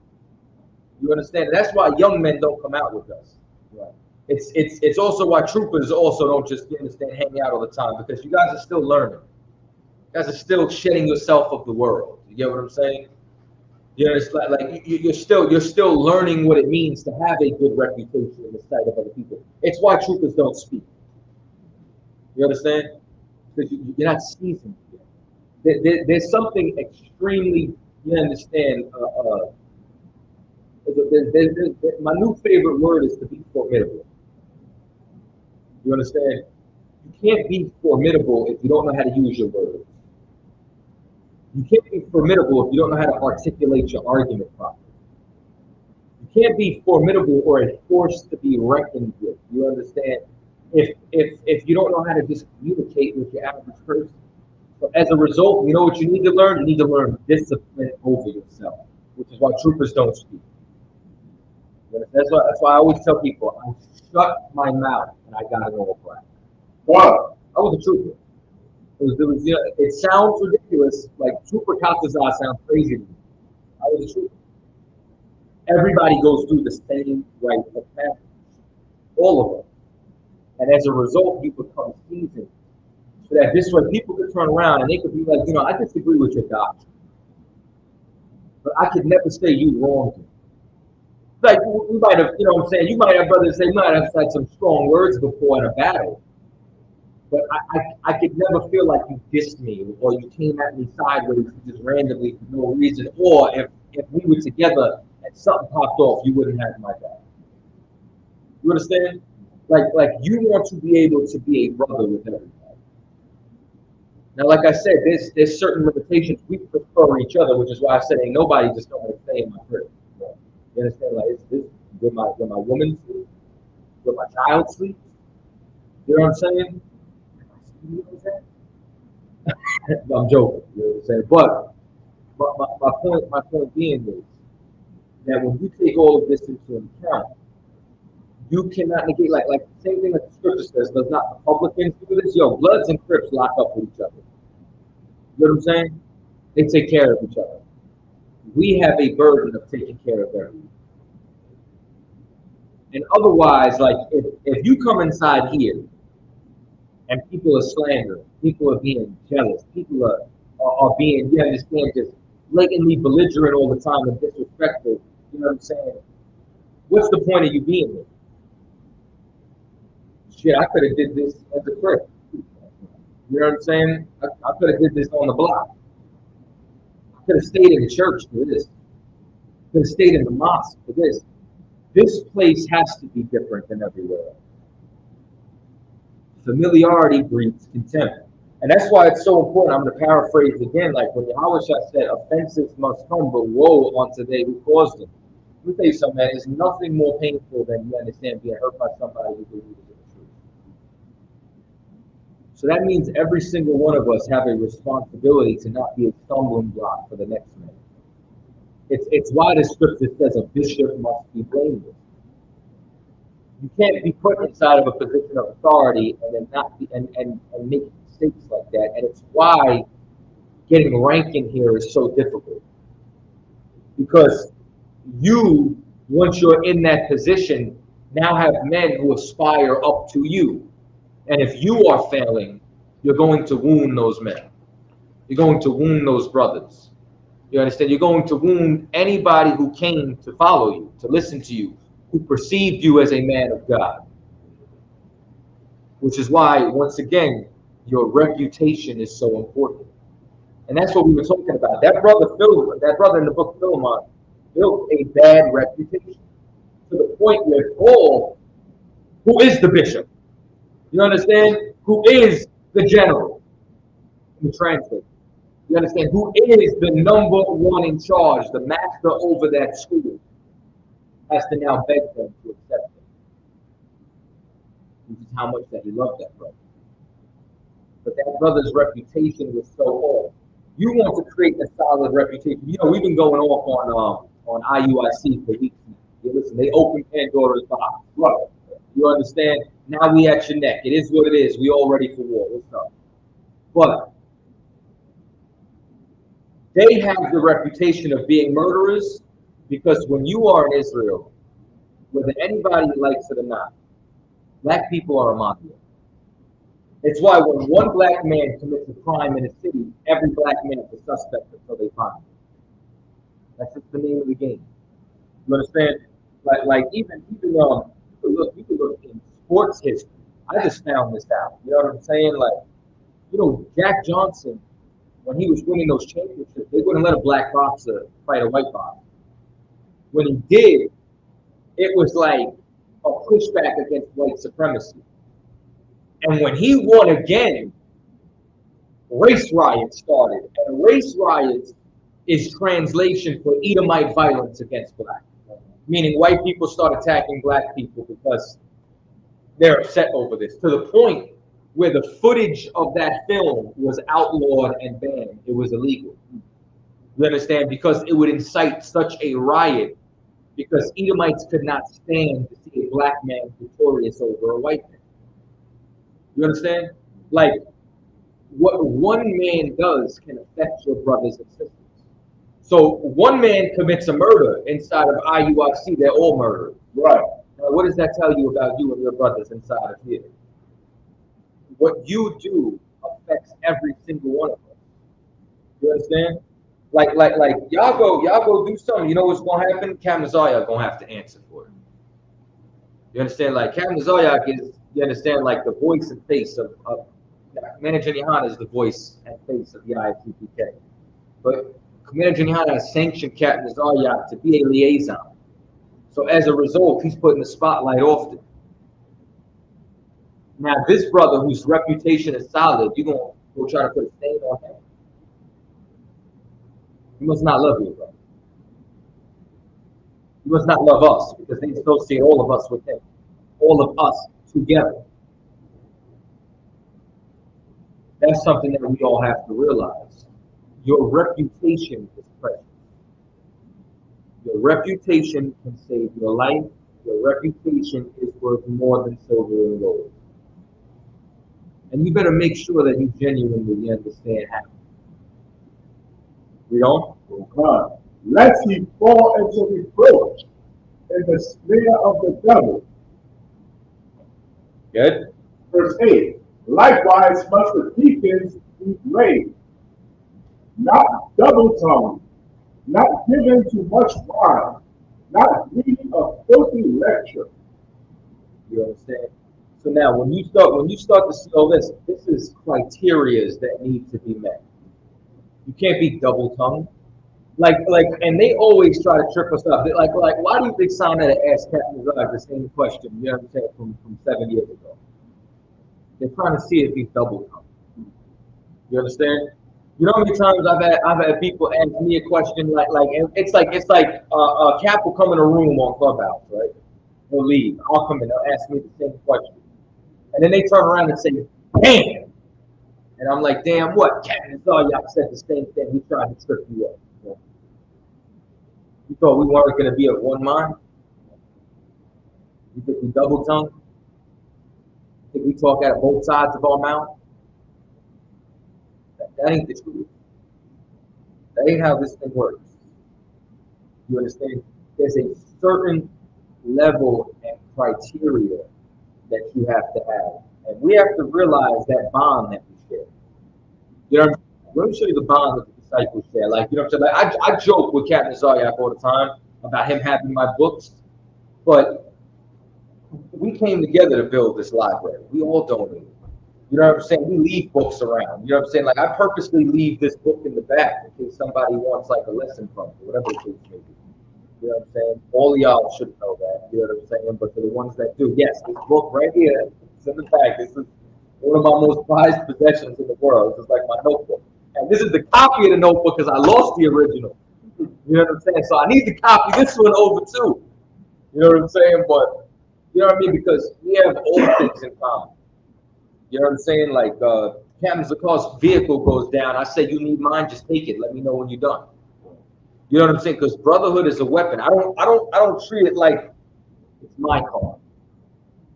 You understand? That's why young men don't come out with us. Right. It's also why troopers also don't just, you understand, hang out all the time, because you guys are still learning. You guys are still shedding yourself of the world. You get what I'm saying? You understand? Like you're still learning what it means to have a good reputation in the sight of other people. It's why troopers don't speak. You understand? Because you're not seasoned yet. There's something extremely, you understand, my new favorite word is to be formidable. You understand? You can't be formidable if you don't know how to use your words. You can't be formidable if you don't know how to articulate your argument properly. You can't be formidable or a force to be reckoned with. You understand? If you don't know how to just communicate with your average person. So as a result, you know what you need to learn? You need to learn discipline over yourself, which is why troopers don't speak. That's why I always tell people, I shut my mouth and I got it all right. Wow. I was a trooper. It sounds ridiculous, like trooper Katazar sounds crazy to me. I was a trooper. Everybody goes through the same rite of passage. All of them. And as a result, you become seasoned. So that this way people could turn around and they could be like, I disagree with your doctrine. But I could never say you wronged me. Like we might have, you know what I'm saying, you might have brothers say, you might have said some strong words before in a battle. But I could never feel like you dissed me or you came at me sideways just randomly for no reason. Or if we were together and something popped off, you wouldn't have my back. You understand? Like you want to be able to be a brother with everybody. Now, like I said, there's certain limitations. We prefer each other, which is why I said ain't nobody just going to stay in my crib. You understand? Like, it's this where my woman sleeps, where my child sleeps. You know what I'm saying? I'm joking. You know what I'm saying? But my point being is that when you take all of this into account, you cannot negate like the same thing that the scripture says. Does not Republicans do this? Yo, Bloods and Crips lock up with each other. You know what I'm saying? They take care of each other. We have a burden of taking care of everyone. And otherwise, like if you come inside here and people are slandering, people are being jealous, people are being, you understand, just blatantly belligerent all the time and disrespectful, you know what I'm saying? What's the point of you being here? Shit, I could have did this at the crib. You know what I'm saying? I could have did this on the block. I could have stayed in the church for this. Could have stayed in the mosque for this. This place has to be different than everywhere else. Familiarity breeds contempt. And that's why it's so important. I'm going to paraphrase again, like when Yahweh said, offenses must come, but woe unto they who caused them. Let me tell you something, man. There's nothing more painful than, you understand, being hurt by somebody who believes in the truth. So that means every single one of us have a responsibility to not be a stumbling block for the next man. It's why the scripture says a bishop must be blameless. You can't be put inside of a position of authority and then not be, and make mistakes like that. And it's why getting ranking here is so difficult. Because you, once you're in that position, now have men who aspire up to you. And if you are failing, you're going to wound those men. You're going to wound those brothers. You understand? You're going to wound anybody who came to follow you, to listen to you, who perceived you as a man of God. Which is why, once again, your reputation is so important. And that's what we were talking about. That brother in the book Philemon built a bad reputation to the point where Paul, who is the bishop, you understand, who is the general, in the translate, you understand, who is the number one in charge, the master over that school, has to now beg them to accept it. Which is how much that he loved that brother. But that brother's reputation was so off. You want to create a solid reputation. You know, we've been going off on IUIC for weeks. Yeah, listen, they opened Pandora's box. Right. You understand? Now we at your neck. It is what it is. We all ready for war. What's up? But they have the reputation of being murderers because when you are in Israel, whether anybody likes it or not, black people are a mafia. It's why when one black man commits a crime in a city, every black man is a suspect until they find him. That's just the name of the game. You understand? Like even you can look in sports history. I just found this out. You know what I'm saying? Like, you know, Jack Johnson, when he was winning those championships, they wouldn't let a black boxer fight a white boxer. When he did, it was like a pushback against white supremacy. And when he won again, race riots started. And race riots is translation for Edomite violence against black. Meaning white people start attacking black people because they're upset over this. To the point where the footage of that film was outlawed and banned. It was illegal. You understand? Because it would incite such a riot because Edomites could not stand to see a black man victorious over a white man. You understand? Like, what one man does can affect your brothers and sisters. So one man commits a murder inside of IUIC, they're all murderers. Right. Now, what does that tell you about you and your brothers inside of here? What you do affects every single one of us. You understand? Like y'all go do something. You know what's gonna happen? Captain Zayak gonna have to answer for it. You understand? Like Captain Zayak is, you understand, like the voice and face of Commander Jenihana is the voice and face of the IFCPK. But Commander Jenihana has sanctioned Captain Zayak to be a liaison. So as a result, he's putting the spotlight often. Now, this brother whose reputation is solid, you're going to go try to put a stain on him. You must not love your brother. You must not love us because they associate all of us with him. All of us together. That's something that we all have to realize. Your reputation is precious. Your reputation can save your life. Your reputation is worth more than silver and gold. And you better make sure that you genuinely understand how. We don't? Oh God. Lest he fall into reproach in the snare of the devil. Good. Verse 8. Likewise must the deacons be brave, not double-tongued, not given to much wine, not greedy of filthy lecture. You understand? So now when you start to see all this is criteria that need to be met. You can't be double-tongued. Like, and they always try to trip us up. Like, why do you think Sinai asked Captain Zog the same question, you know what I'm saying, from 7 years ago? They're trying to see if he's double-tongued. You understand? You know how many times I've had people ask me a question like it's like Cap will come in a room on Clubhouse, right? He'll leave. I'll come in. They'll ask me the same question, and then they turn around and say, "Damn!" And I'm like, "Damn what?" Captain Zayak said the same thing. He tried to trip you up. You thought we weren't going to be of one mind? You think we double tongue? You think we talk out of both sides of our mouth? That ain't the truth. That ain't how this thing works. You understand? There's a certain level and criteria that you have to have. And we have to realize that bond that we share. You know what I'm saying? Let me show you the bond that the disciples share. Like, you know what I'm saying? Like, I joke with Captain Zaryak all the time about him having my books, but we came together to build this library. We all donated. You know what I'm saying? We leave books around. You know what I'm saying? Like, I purposely leave this book in the back in case somebody wants like a lesson from it, whatever the case may be. You know what I'm saying? All of y'all should know that. You know what I'm saying? But for the ones that do, yes, this book right here, it's in the back. This is one of my most prized possessions in the world. It's like my notebook. And this is the copy of the notebook because I lost the original. You know what I'm saying? So I need to copy this one over too. You know what I'm saying? But, you know what I mean? Because we have all things in common. You know what I'm saying? Like, Captain Zakar's vehicle goes down. I say, you need mine, just take it. Let me know when you're done. You know what I'm saying? Because brotherhood is a weapon. I don't treat it like it's my car.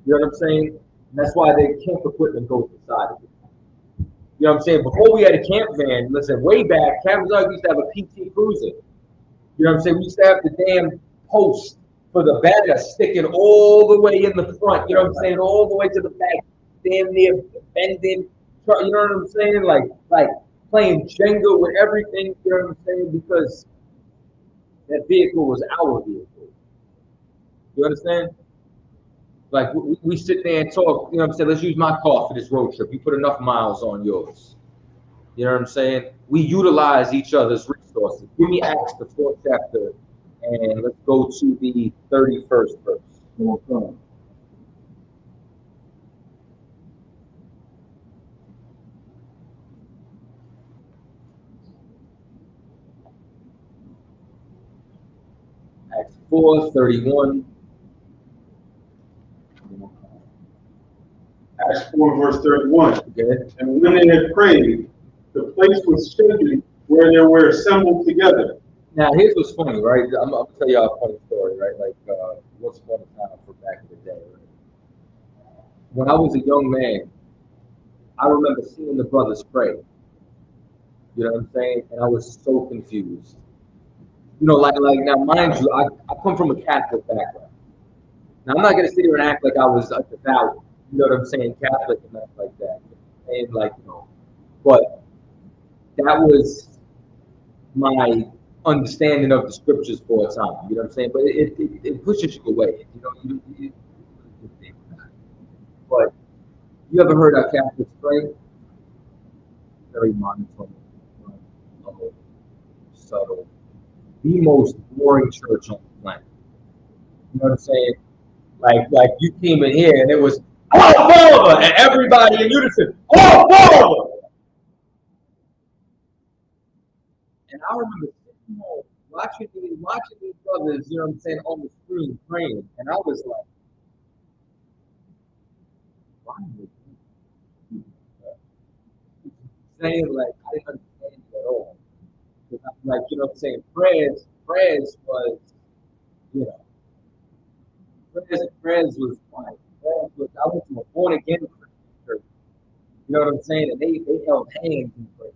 You know what I'm saying? And that's why the camp equipment goes inside of it. You know what I'm saying? Before we had a camp van, listen, way back, Captain Zug used to have a PT Cruiser. You know what I'm saying? We used to have the damn post for the banner sticking all the way in the front. You know what I'm saying? All the way to the back, damn near bending. You know what I'm saying? Like playing Jenga with everything. You know what I'm saying? Because that vehicle was our vehicle. You understand? Like, we sit there and talk, you know what I'm saying? Let's use my car for this road trip. You put enough miles on yours. You know what I'm saying? We utilize each other's resources. Give me Acts, the 4th chapter, and let's go to the 31st verse. Okay. Acts 4:31. Acts 4, verse 31. Okay. And when they had prayed, the place was shaken where they were assembled together. Now, here's what's funny, right? I'm going to tell y'all a funny story, right? Like, once upon a time from back in the day, right? When I was a young man, I remember seeing the brothers pray. You know what I'm saying? And I was so confused. You know, like now, mind you, I come from a Catholic background. Now, I'm not going to sit here and act like I was a devout, you know what I'm saying, Catholic and nothing like that. And like, you know, but that was my understanding of the scriptures for a time. You know what I'm saying? But it pushes you away. You know, but you ever heard how Catholics pray? Very monotone, low, subtle. The most boring church on the planet. You know what I'm saying? Like you came in here and it was, oh, Father! And everybody in unison, oh, Father! And I remember sitting home, watching these brothers, you know what I'm saying, on the screen praying. And I was like, why are they doing that? Saying, like, I didn't understand it at all. Like, you know what I'm saying, prayers was, you know, prayers was fine. I went to a born again Christian church. You know what I'm saying? And they held hands and prayed.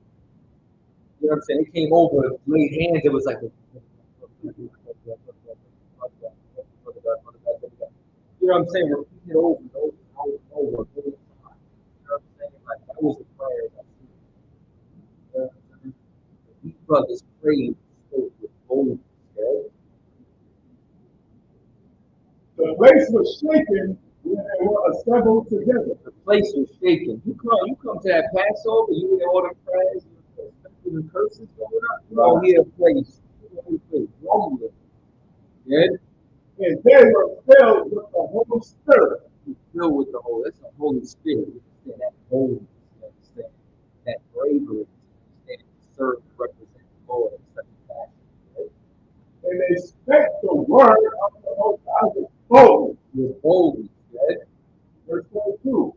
You know what I'm saying? They came over, laid hands. It was like, you know what I'm saying? Repeat it over and over and over and over. You know what I'm saying? Like, that was the prayer that I see. These brothers prayed with boldness. Okay? The place was shaken when they were assembled together. The place was shaken. You come to that Passover, you hear all the prayers, the curses going up. You don't hear a place. Wrong with it. Yeah? And they were filled with the Holy Spirit. Filled with the Holy. That's the Holy Spirit. You understand that boldness. You understand that bravery. You understand to serve and represent the Lord in such a fashion. Right? And they spake the word of the Most High with boldness. With boldness. Right? Verse 22.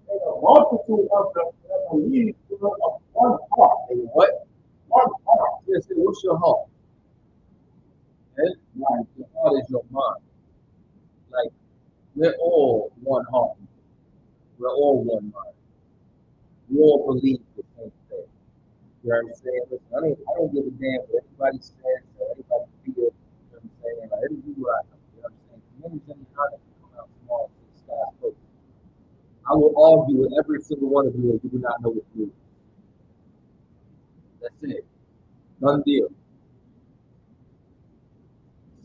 And a multitude of them that believed were of one heart. And what? One heart. Yes, what's your heart? Right? Like, your heart is your mind. Like, We're all one heart. We're all one mind. We all believe the same thing. You know what I'm saying? Listen, I don't give a damn what anybody says or anybody feels. You know what I'm saying? Like, let me do what I know. You know what I'm saying? Community's any kind of come out small to the sky first. I will argue with every single one of you if you do not know what to do. That's it. Done deal.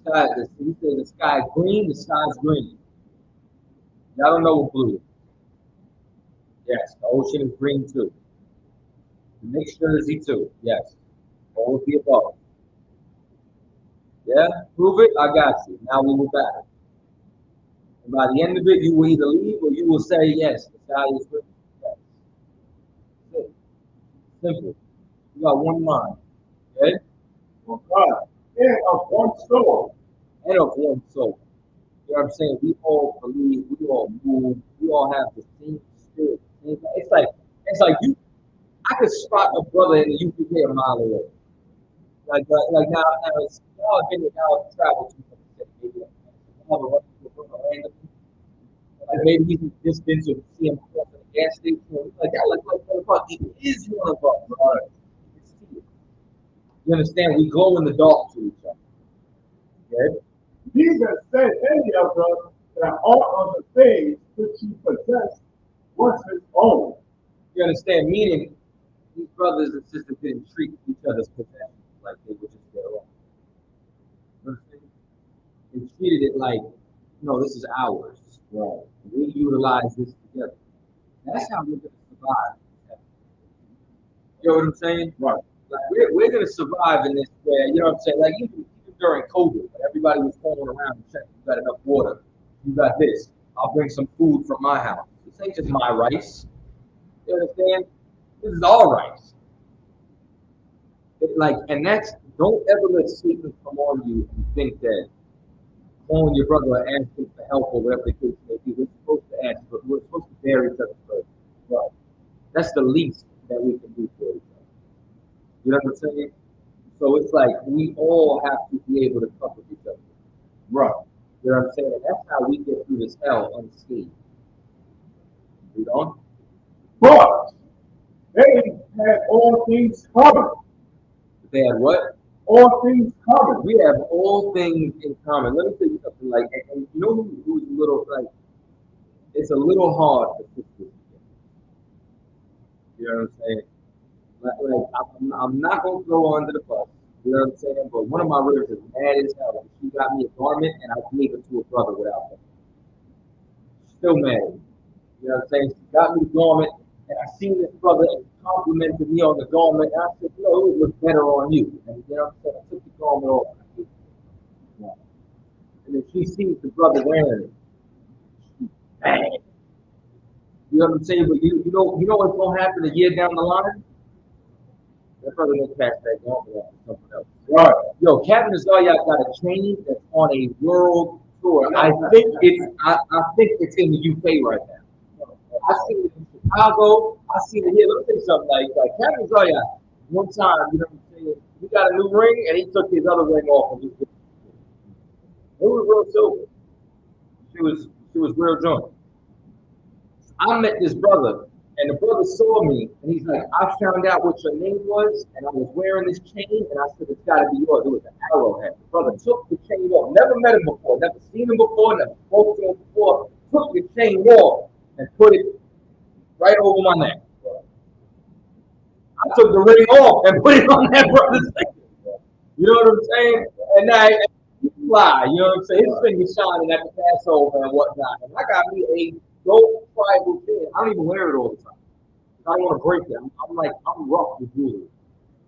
He said the sky is green, the sky is green. Y'all don't know what blue is. Yes, the ocean is green too. The mixture is E2. Yes. All of the above. Yeah? Prove it, I got you. Now we move back. And by the end of it, you will either leave or you will say, yes, the sky is green. Yes. That's it. Simple. You got one mind. Okay? Well, God, and of one soul. And of one soul. You know what I'm saying? We all believe, we all move, we all have the same spirit. It's like you. I could spot a brother in the UPK a mile away. Like now I've been now I've traveled to maybe I'll have a run into a brother randomly. Like maybe he's in the distance or see him across at a gas station. Like that, like he is one of us. Right? It's here. You understand? We glow in the dark to each other. Okay? Jesus said any of us that all of the things which he possessed was his own. You understand? Meaning these brothers and sisters didn't treat each other's possessions like they were just their own. You understand? They treated it like, no, this is ours. Right. We utilize this together. That's how we're going to survive. You know what I'm saying? Right. Like we're going to survive in this where, you know what I'm saying? Like even during COVID, when everybody was going around and checking, you got enough water, you got this. I'll bring some food from my house. This ain't just my rice. You understand? This is our rice. And that's, don't ever let Satan come on you and think that calling your brother or asking for help or whatever the case may be. We're supposed to ask, but we're supposed to bear each other first. Well, that's the least that we can do for each other. You know what I'm saying? So it's like we all have to be able to comfort each other. Right. You know what I'm saying? And that's how we get through this hell unscathed. You know? But they had all things covered. They had what? All things covered. We have all things in common. Let me tell you something. Like, and you know who's a little like? It's a little hard for sisters. You know what I'm saying? I'm not gonna throw her under the bus. You know what I'm saying? But one of my ribs is mad as hell. She got me a garment and I gave it to a brother without them. Still mad. You know what I'm saying? She got me the garment and I seen this brother and complimented me on the garment. And I said, no, it would look better on you. And you know what I'm saying? I took the garment off. And then she sees the brother wearing it. She's mad. You know what I'm saying? But you know what's gonna happen a year down the line? That brother gonna catch that garment off or something else. Right. Yo, Captain Zaryak got a chain that's on a world tour. I think it's in the UK right now. I seen it in Chicago. I seen it here. Let me tell you something. Like Captain Zaryak, one time, you know what I'm saying? He got a new ring and he took his other ring off and it was real silver. She was real drunk. I met this brother, and the brother saw me, and he's like, I found out what your name was, and I was wearing this chain, and I said, it's got to be yours. It was an arrowhead. The brother took the chain off. Never met him before, never seen him before, never spoke to him before. Took the chain off and put it right over my neck. I took the ring off and put it on that brother's finger. You know what I'm saying? And now you fly. You know what I'm saying? His finger shining at the Passover and whatnot. And I got me a gold tribal chain. I don't even wear it all the time. I don't want to break it. I'm rough with jewelry.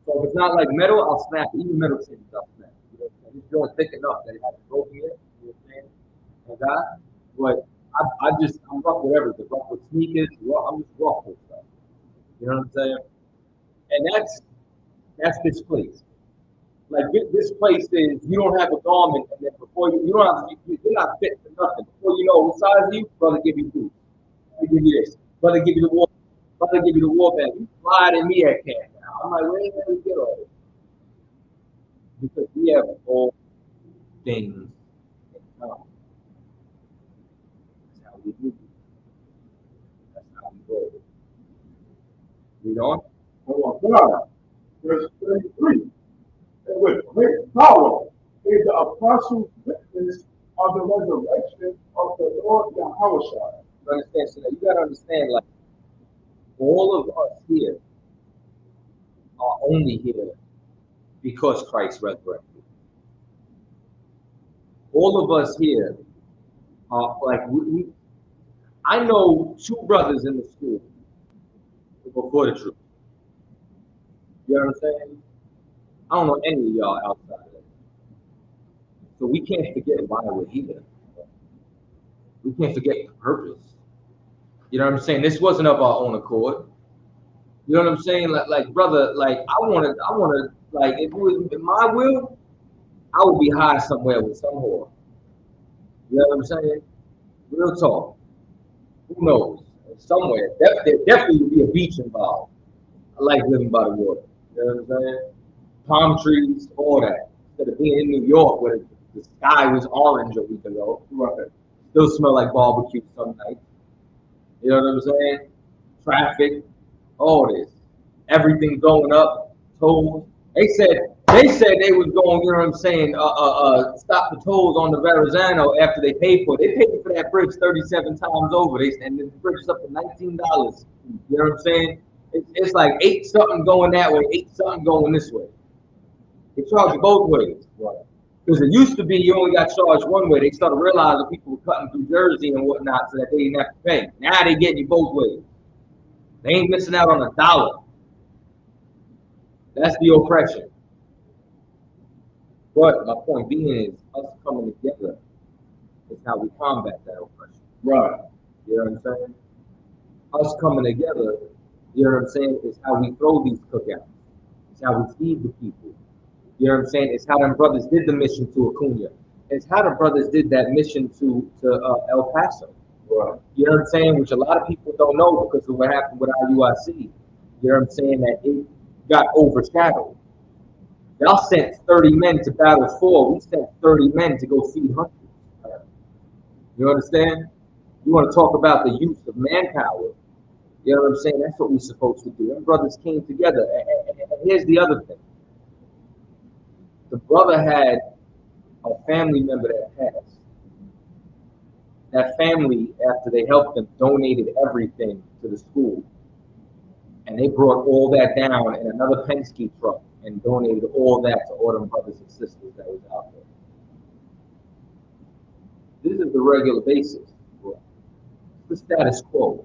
So if it's not like metal, I'll snap it. Even metal chains, I'll snap it. You know what I'm saying? It's going thick enough that it hasn't broken yet. You know what I'm saying? And that. But I'm rough with everything. Rough with sneakers. I'm just rough with stuff. You know what I'm saying? And that's this place. Like this place is you don't have a garment, and then before you're not fit for nothing. Before you know what size are you, brother give you food. Brother give you this. Brother give you the war. Brother give you the war bag. You fly to me at camp. I'm like, where did we get all this? Because we have all things in common. we do. That's how we go. Read on. Oh my God. Verse 33. And with great power is the apostles' witness of the resurrection of the Lord Yahushua. You understand? So you gotta understand, like, all of us here are only here because Christ resurrected. All of us here are like I know two brothers in the school before the truth. You know what I'm saying? I don't know any of y'all outside of that. So we can't forget why we're here. We can't forget the purpose. You know what I'm saying? This wasn't of our own accord. You know what I'm saying? Like brother, like I wanna, like if it was in my will, I would be high somewhere with some whore. You know what I'm saying? Real talk. Who knows? Somewhere. There definitely would be a beach involved. I like living by the water. You know what I'm saying? Palm trees, all that. Instead of being in New York where the sky was orange a week ago. Right. Still smell like barbecue some nights. You know what I'm saying? Traffic, all this. Everything going up, tolls. They said they was going, you know what I'm saying, stop the tolls on the Verrazano after they paid for it. They paid for that bridge 37 times over. And the bridge is up to $19. You know what I'm saying? It's like 8 something going that way, 8 something going this way. They charge you both ways. Right. Because it used to be you only got charged one way. They started realizing people were cutting through Jersey and whatnot so that they didn't have to pay. Now they getting you both ways. They ain't missing out on $1. That's the oppression. But my point being is us coming together is how we combat that oppression. Right. You know what I'm saying? Us coming together, you know what I'm saying, is how we throw these cookouts. It's how we feed the people. You know what I'm saying? It's how them brothers did the mission to Acuna. It's how the brothers did that mission to El Paso. Right. You know what I'm saying? Which a lot of people don't know because of what happened with IUIC. You know what I'm saying? That it got overshadowed. Y'all sent 30 men to battle 4. We sent 30 men to go feed hundreds. You understand? You want to talk about the use of manpower. You know what I'm saying? That's what we're supposed to do. Them brothers came together. And here's the other thing. The brother had a family member that passed. That family, after they helped them, donated everything to the school. And they brought all that down in another Penske truck and donated all that to all them brothers and sisters that was out there. This is the regular basis. The status quo.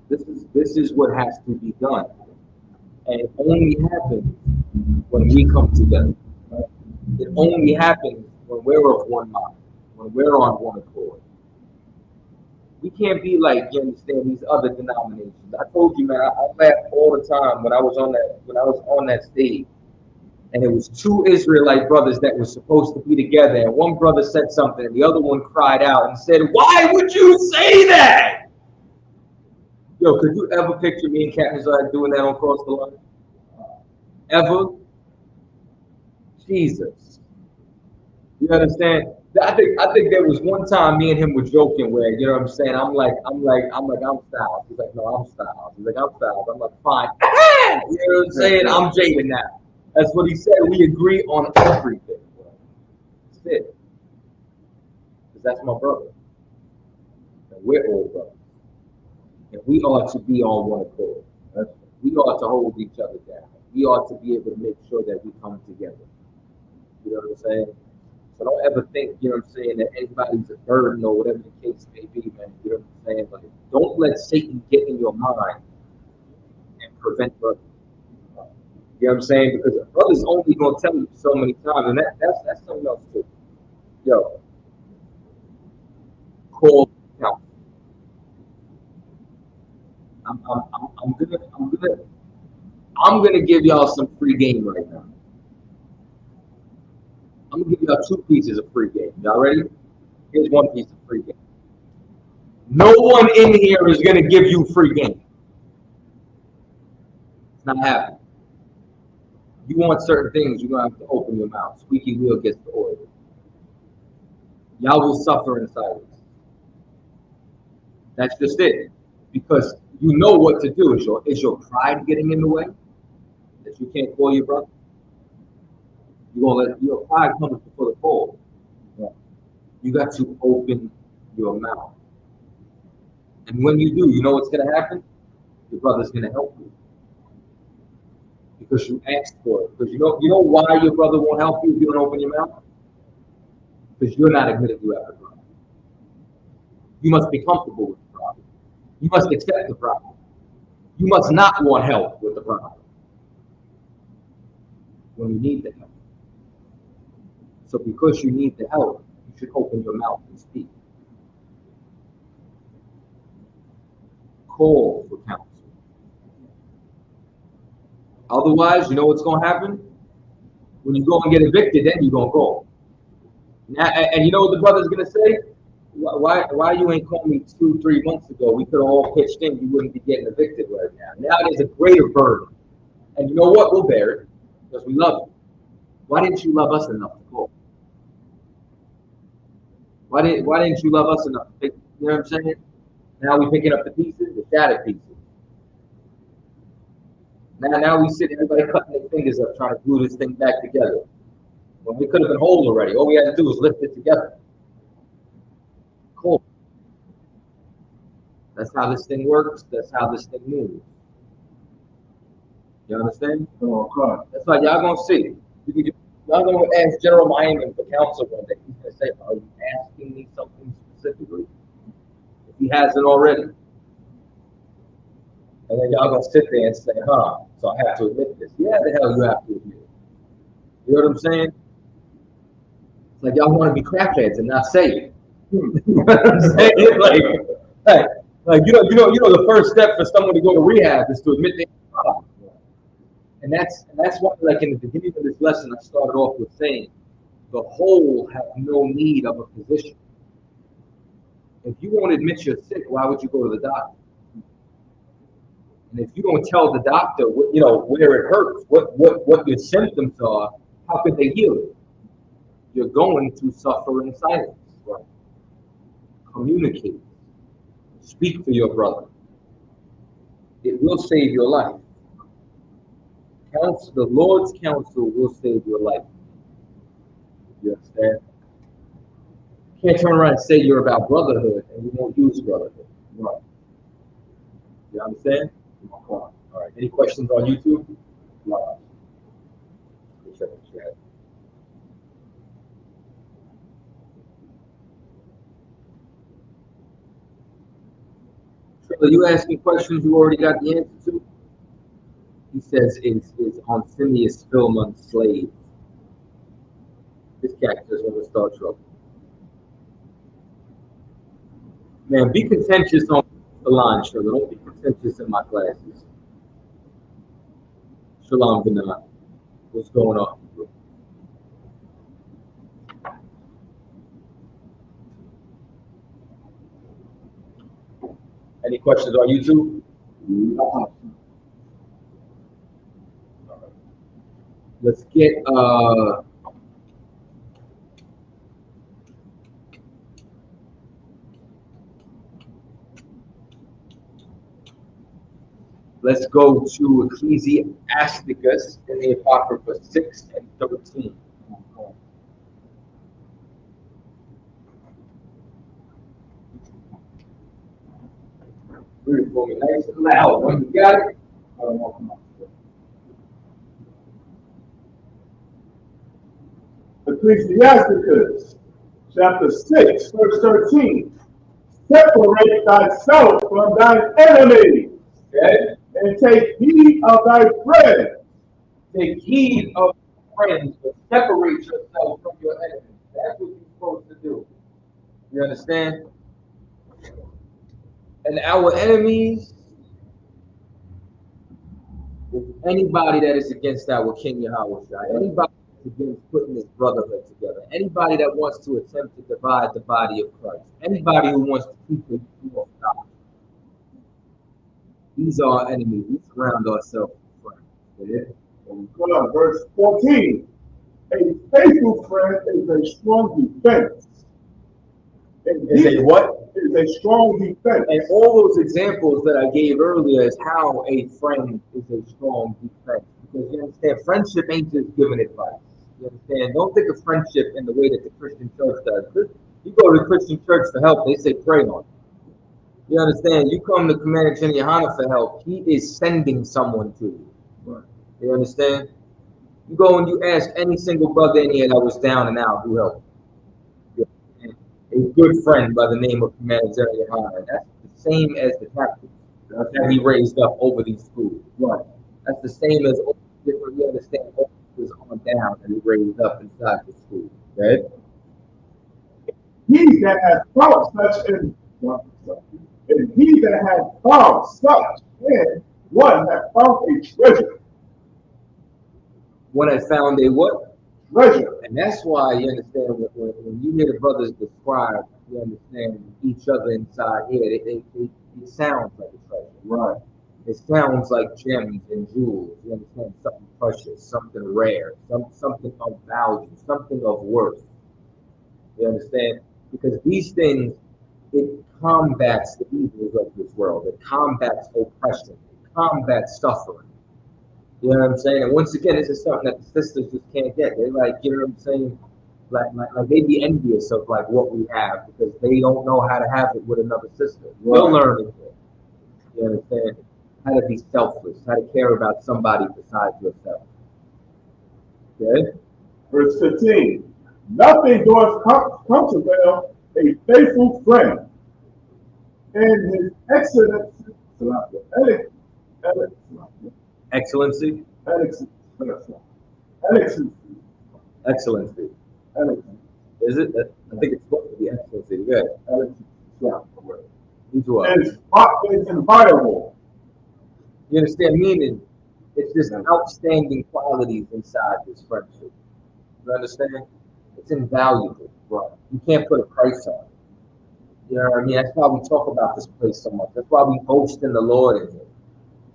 This is what has to be done. And it only happens when we come together. Right? It only happens when we're of one mind, when we're on one accord. We can't be like, you understand, these other denominations. I told you, man, I laughed all the time when I was on that stage. And it was 2 Israelite brothers that were supposed to be together. And one brother said something and the other one cried out and said, "Why would you say that?" Yo, could you ever picture me and Captain Zod doing that on Cross the Line? Ever? Jesus. You understand? I think there was one time me and him were joking where, you know what I'm saying? I'm like, I'm Styles. He's like, no, I'm Styles. He's like, I'm Styles. I'm like, fine. You know what I'm saying? I'm Jaden now. That's what he said. We agree on everything. That's it. Because that's my brother. And we're all brothers. And we ought to be on one accord. We ought to hold each other down. We ought to be able to make sure that we come together. You know what I'm saying? So don't ever think, you know what I'm saying, that anybody's a burden or whatever the case may be, man. You know what I'm saying? Like, don't let Satan get in your mind and prevent brothers. You know what I'm saying? Because a brother's only going to tell you so many times, and that's something else too. Yo, call counsel. I'm gonna give y'all some free game right now. I'm gonna give y'all 2 pieces of free game. Y'all ready? Here's 1 piece of free game. No one in here is gonna give you free game. It's not happening. You want certain things, you're gonna have to open your mouth. Squeaky wheel gets the oil. Y'all will suffer in silence. That's just it. Because you know what to do. Is your pride getting in the way? That you can't call your brother? You're gonna let your pride come before the fall. You got to open your mouth. And when you do, you know what's gonna happen? Your brother's gonna help you. Because you asked for it. Because you know why your brother won't help you if you don't open your mouth? Because you're not admitting you have a problem. You must be comfortable with the problem. You must accept the problem. You must not want help with the problem when you need the help. So because you need the help, you should open your mouth and speak. Call for counsel. Otherwise, you know what's going to happen? When you go and get evicted, then you're going to go. Now, and you know what the brother's going to say? Why you ain't called me 2-3 months ago? We could have all pitched in. You wouldn't be getting evicted right now. Now there's a greater burden. And you know what? We'll bear it because we love you. Why didn't you love us enough to call? Why didn't you love us enough to pick? You know what I'm saying? Now we picking up the pieces, the shattered pieces. Now we sit, everybody cutting their fingers up trying to glue this thing back together. When we could have been whole already. All we had to do was lift it together. Cool. That's how this thing works. That's how this thing moves. You understand? Oh, that's why y'all gonna see. Y'all gonna ask General Miami for counsel one day. He's gonna say, "Are you asking me something specifically?" If he hasn't already. And then y'all gonna sit there and say, "Huh? So I have to admit this." Yeah, the hell you have to admit it. You know what I'm saying? It's like y'all want to be crackheads and not say it. You know what I'm saying? Like you know, the first step for someone to go to rehab is to admit they have a problem. And that's why, like in the beginning of this lesson, I started off with saying the whole have no need of a physician. If you won't admit you're sick, why would you go to the doctor? And if you don't tell the doctor, where it hurts, what your symptoms are, how could they heal it? You're going to suffer in silence. Right? Communicate. Speak to your brother. It will save your life. The Lord's counsel will save your life. You understand? You can't turn around and say you're about brotherhood and you won't use brotherhood. Right. You understand? All right. Any questions on YouTube? No. Check the chat. Are you asking questions you already got the answer to? He says is on Phineas Philemon slave. This cat just want to start trouble. Man, be contentious on the line, Sugar. Don't be contentious in my classes. Shalom, Benah. What's going on? Any questions on YouTube? No. Let's get let's go to Ecclesiasticus in the Apocrypha 6 and 13. Read it for me nice and loud. When you got it, Ecclesiasticus, chapter 6, verse 13. Separate thyself from thine enemies, okay? And take heed of thy friends. Take heed of friends, but separate yourself from your enemies. That's what you're supposed to do. You understand? And our enemies is anybody that is against our King Yahweh, anybody that's against putting this brotherhood together, anybody that wants to attempt to divide the body of Christ, anybody who wants to keep the people of God. These are our enemies. We surround ourselves with friends. Go on, verse 14. A faithful friend is a strong defense, Is a what? Is a strong defense. And all those examples that I gave earlier is how a friend is a strong defense. Because you understand, friendship ain't just giving advice. You understand? Don't think of friendship in the way that the Christian church does. You go to the Christian church for help, they say pray on you. You understand? You come to Commander Chen Yohana for help, he is sending someone to you. Right. You understand? You go and you ask any single brother in here that was down and out who helped. A good friend by the name of Commander Chen Yohana. That's the same as the captain that he raised up over these schools. Right. That's the same as different, you understand, officers on down that he raised up inside the school. Right? He that has thought such and he that has found such and one has found a treasure. One has found a what? Treasure. And that's why you understand when you hear the brothers describe, you understand each other inside here, it sounds like a treasure. Right. It sounds like gems and jewels. You understand, something precious, something rare, something of value, something of worth. You understand? Because these things, it combats the evils of this world. It combats oppression. It combats suffering. You know what I'm saying? And once again, this is something that the sisters just can't get. They're like, you know what I'm saying? Like they be envious of like what we have because they don't know how to have it with another sister. We'll learn it. You understand? How to be selfless, how to care about somebody besides yourself. Okay? Verse 15. Nothing does come to them a faithful friend, and his excellency, Excellency. Is it? I think it's supposed to be excellency. Good. It's inviolable. You understand? Meaning, it's just outstanding qualities inside this friendship. You understand? It's invaluable, bro. You can't put a price on it. You know what I mean? That's why we talk about this place so much. That's why we boast in the Lord in it.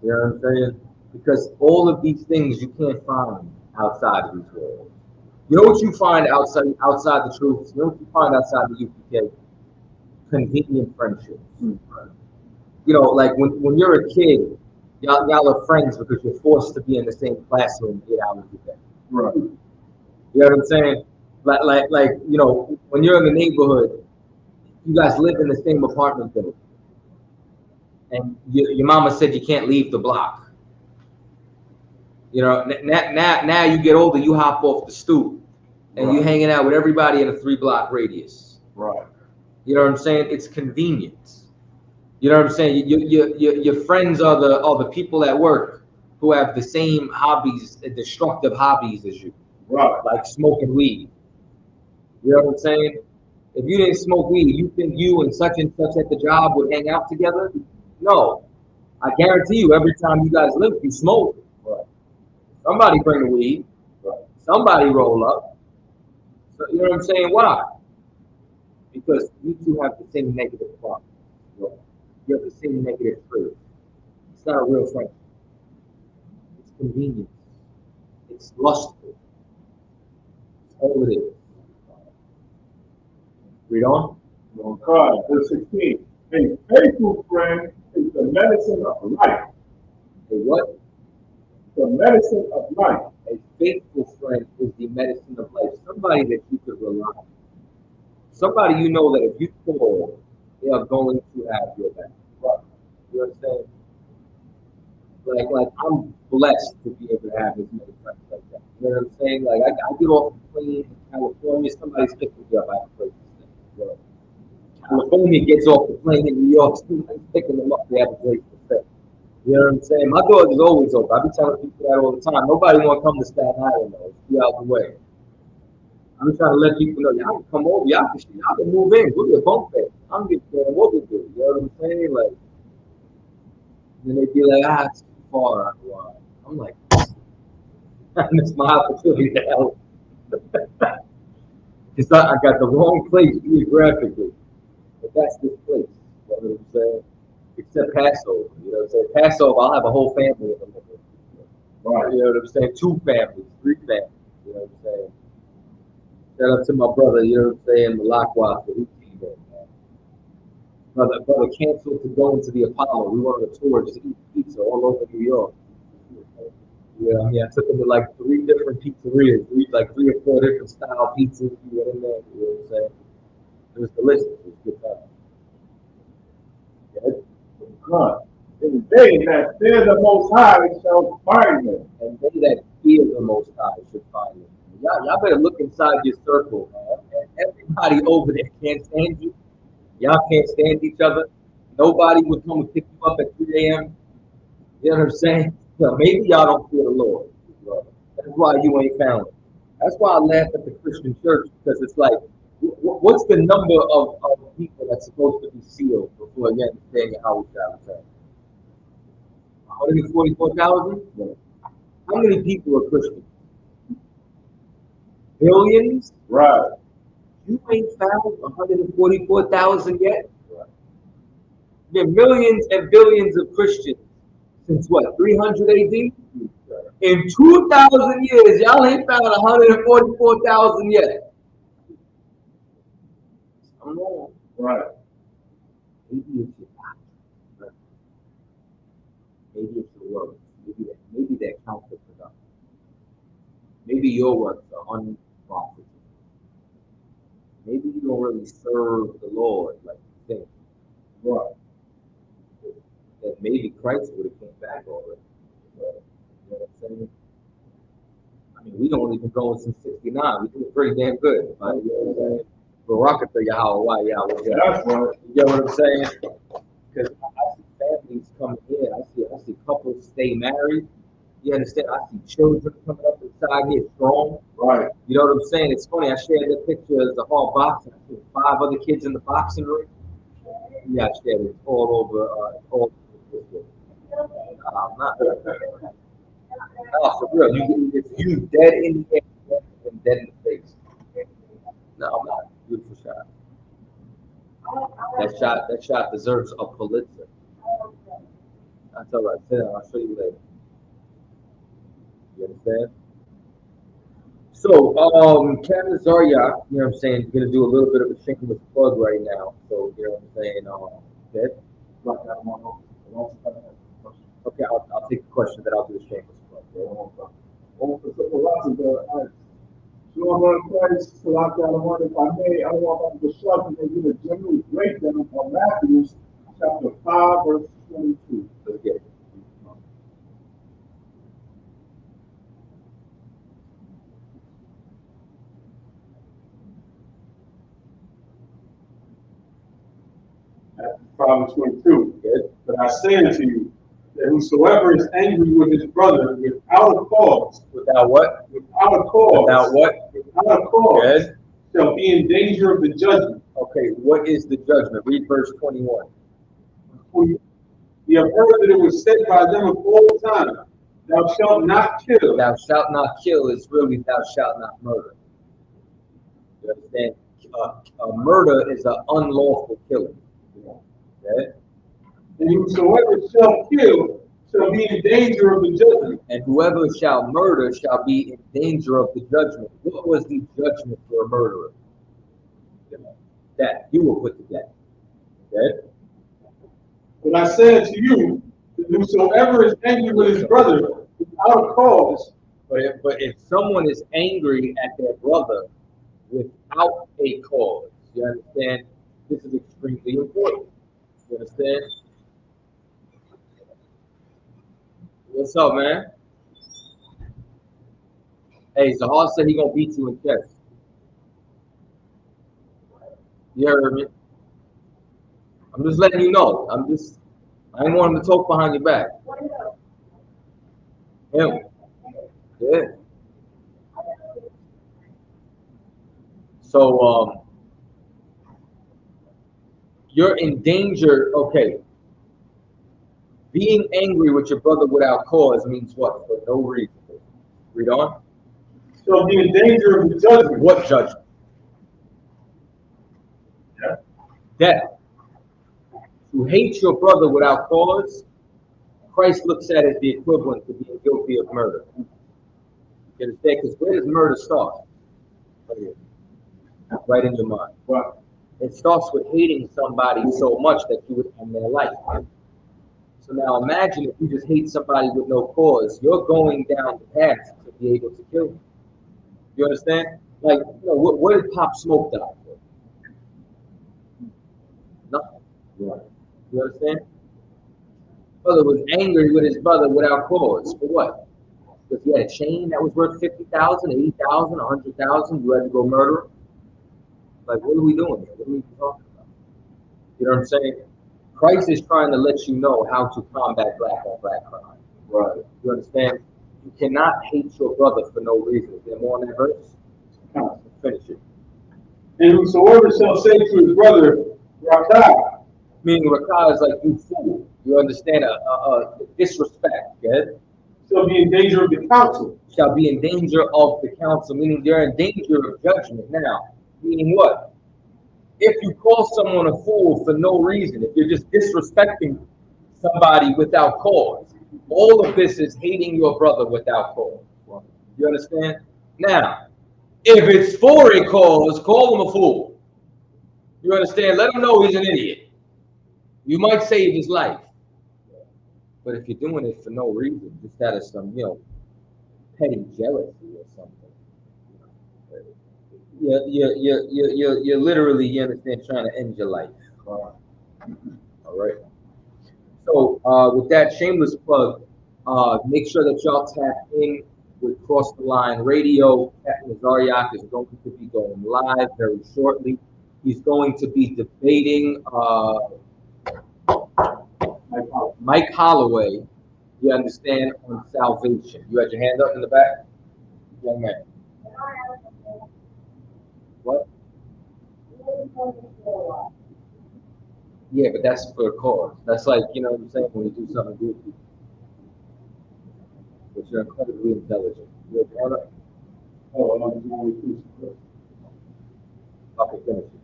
You know what I'm saying? Because all of these things you can't find outside of these worlds. You know what you find outside the truth? You know what you find outside the UPK? Convenient friendships. Mm-hmm. You know, like when you're a kid, y'all are friends because you're forced to be in the same classroom 8 hours a day. Right. You know what I'm saying? Like you know, when you're in the neighborhood, you guys live in the same apartment building, and your mama said you can't leave the block. You know, now you get older, you hop off the stoop, and you're hanging out with everybody in a 3-block radius. Right. You know what I'm saying? It's convenience. You know what I'm saying? Your friends are the people at work who have the same hobbies, destructive hobbies as you. Right. Like smoking weed. You know what I'm saying? If you didn't smoke weed, you think you and such at the job would hang out together? No. I guarantee you, every time you guys live, you smoke. Right. Somebody bring the weed. Right. Somebody roll up. So, you know what I'm saying? Why? Because you two have the same negative problem. Right? You have the same negative trait. It's not a real friendship. It's convenience. It's lustful. That's all it is. Read on. God, verse 16. A faithful friend is the medicine of life. A what? The medicine of life. A faithful friend is the medicine of life. Somebody that you could rely on. Somebody you know that if you call, they are going to have your back. Right. You understand? Like I'm blessed to be able to have as many friends like that. You know what I'm saying? Like I get off the plane in California, somebody's picking me up. I have a place to stay. You know? California gets off the plane in New York, somebody's picking them up. They have a place to stay. You know what I'm saying? My door is always open. I be telling people that all the time. Nobody want to come to Staten Island though. It's 3 hours away. I'm trying to let people know y'all can come over. Y'all can move in. We'll be a bunk bed. I'm just doing what we do. You know what I'm saying? Like, then they be like, it's too far. I'm like, it's my opportunity to help. Because I got the wrong place geographically. But that's this place. You know what I'm saying? Except Passover. You know what I'm saying? Passover, I'll have a whole family in the middle. Right. You know what I'm saying? 2 families, 3 families. You know what I'm saying? Shout out to my brother, you know what I'm saying? Malakwa, for he came in, man. Brother canceled to go into the Apollo. We went on a tour just to eat pizza all over New York. Yeah, I took him to like 3 different pizzerias, 3 or 4 different style pizzas. We went in there, you know what I'm saying? It was delicious. It was good time. God. And they that fear the Most High shall find them. And they that fear the Most High should find them. Y'all better look inside your circle, man. Everybody over there can't stand you. Y'all can't stand each other. Nobody would come and pick you up at 3 a.m. You know what I'm saying? Well, maybe y'all don't fear the Lord. That's why you ain't found it. That's why I laugh at the Christian church, because it's like, what's the number of people that's supposed to be sealed before you understand your house child? 144,000? How many people are Christians? Billions? Right. You ain't found 144,000 yet? There are millions and billions of Christians since what, 300 AD? In 2,000 years, y'all ain't found 144,000 yet. I'm wrong. Right. Maybe it's your doctrine. Maybe it's your works. Maybe that counterproductive. Maybe your works are unprofitable. Maybe you don't really serve the Lord like you think. Right. That maybe Christ would have came back already. You know what I'm saying? I mean, we don't even go since 69. We do pretty damn good. Right? You know what I'm saying? But I can tell you how why y'all was there. That's right. You get what I'm saying? Because I see families coming in. I see couples stay married. You understand? I see children coming up inside here strong. Right. You know what I'm saying? It's funny. I shared that picture of the hall boxing. I see 5 other kids in the boxing ring. Yeah, I shared it all over. I'm not. Oh, for real. If you dead in the head and dead in the face. No, I'm not. Beautiful shot. That shot deserves a Pulitzer. That's all right. Sit down. I'll show you later. You understand? So, Kevin Zaryak, you know what I'm saying, gonna do a little bit of a shameless plug right now. So, you know what I'm saying, okay? Okay, I'll take the question, then I'll do the shameless plug. Christ, if I may, I want to discuss and give a general breakdown of Matthew chapter 5, verse 22. Let's get it. Matthew 5 and 22. Good. But I say unto you, that whosoever is angry with his brother without a cause, Without what? without a cause, Without what? without a cause, Good. shall be in danger of the judgment. Okay, what is the judgment? Read verse 21. You have heard that it was said by them of old time, thou shalt not kill. Thou shalt not kill is really thou shalt not murder. You understand? Murder is an unlawful killing. Okay? And whosoever shall kill shall be in danger of the judgment. And whoever shall murder shall be in danger of the judgment. What was the judgment for a murderer? That you will put to death. Okay? But I say unto you, that whosoever is angry with his brother without a cause, But if someone is angry at their brother without a cause, you understand? This is extremely important. You understand? What's up, man? Hey, Zahar said he gonna beat you in chess. You heard me? I'm just letting you know. I didn't want him to talk behind your back. Him. Yeah. So, you're in danger. Okay. Being angry with your brother without cause means what? For no reason. Read on. shall be in danger of the judgment. What judgment? Yeah. Death. To hate your brother without cause, Christ looks at it as the equivalent to being guilty of murder. You understand? Because where does murder start? Right in your mind. Right. It starts with hating somebody so much that you would end their life. So now imagine if you just hate somebody with no cause, you're going down the path to be able to kill them. You understand? Like, what did Pop Smoke die for? Nothing. You understand? Brother was angry with his brother without cause. For what? Because he had a chain that was worth 50,000, 80,000, 100,000. You had to go murder him. Like, what are we doing here? What are we talking about? You know what I'm saying? Christ is trying to let you know how to combat black on black crime. Right. You understand? You cannot hate your brother for no reason. Is there more on that verse? Finish it. And whosoever shall say to his brother, Rakah, meaning Rakah is like, you fool. You understand? Disrespect, yeah? Shall be in danger of the council. Shall be in danger of the council, meaning they're in danger of judgment. Now, meaning what? If you call someone a fool for no reason, if you're just disrespecting somebody without cause, all of this is hating your brother without cause. You understand? Now, if it's for a cause, call him a fool. You understand? Let him know he's an idiot. You might save his life. But if you're doing it for no reason, just out of some, petty jealousy or something, you're literally, you understand, trying to end your life. All right. So with that shameless plug, make sure that y'all tap in with Cross the Line Radio. Captain Zaryak is going to be going live very shortly. He's going to be debating Mike Holloway, you understand, on salvation. You had your hand up in the back? Young man. What? Yeah, but that's for a cause. That's like, you know what I'm saying, when you do something goofy. But you're incredibly intelligent. You're a product. Okay, finish it.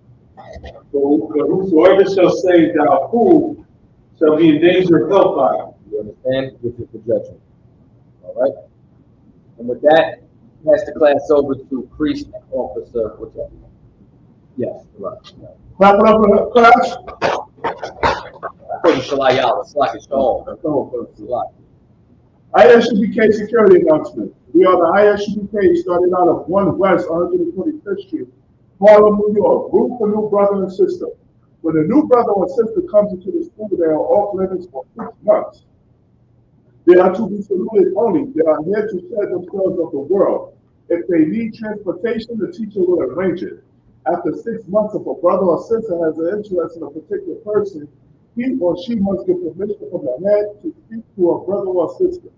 But whosoever shall say thou fool shall be in danger of hellfire. You understand? Which is the judgment. All right? And with that, pass the class over to priest officer. What's up? Yes, right. Clap it up for the class. ISUPK security announcement. We are the ISUPK starting out of 1 West 125th Street, Harlem, New York. Room for new brother and sister. When a new brother or sister comes into the school, they are off limits for 6 months. They are to be saluted only. They are here to shed themselves of the world. If they need transportation, the teacher will arrange it. After 6 months, if a brother or sister has an interest in a particular person, he or she must get permission from the head to speak to a brother or sister.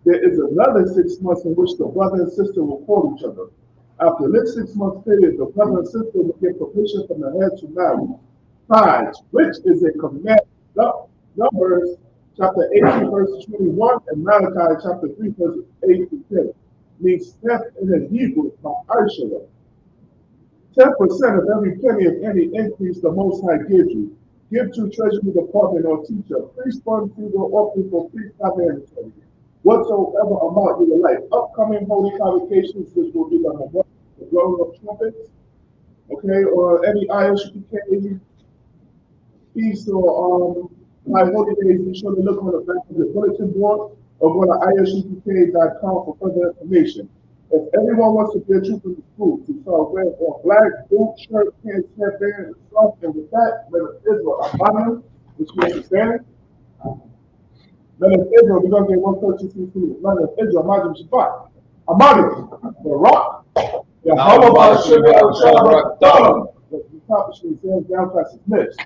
There is another 6 months in which the brother and sister will call each other. After this 6 month period, the brother and sister will get permission from the head to marry. Tithes, which is a command. Numbers chapter 18, verse 21, and Malachi chapter 3, verse 8 to 10. Means theft in the Hebrew by Arshala. 10% of every penny of any increase the Most High gives you. Give to Treasury Department or teacher. Priest fund funeral offering for priest tabernacle. Whatsoever amount you would like. Upcoming holy convocations, which will be the blowing of trumpets, okay, or any ISUPK feast or high holy days. Be sure to look on the back of the bulletin board or go to isupk.com for further information. If anyone wants to get you from the school to start wearing a black boot, shirt, pants, headband, and stuff, and with that, let us Israel, Amanu, which means to stand. Let us Israel, we're going to get 132. Let us Israel, Majim Shabbat. Amanu, the rock, the Hamabah Shabbat, the accomplishment, downcast is missed.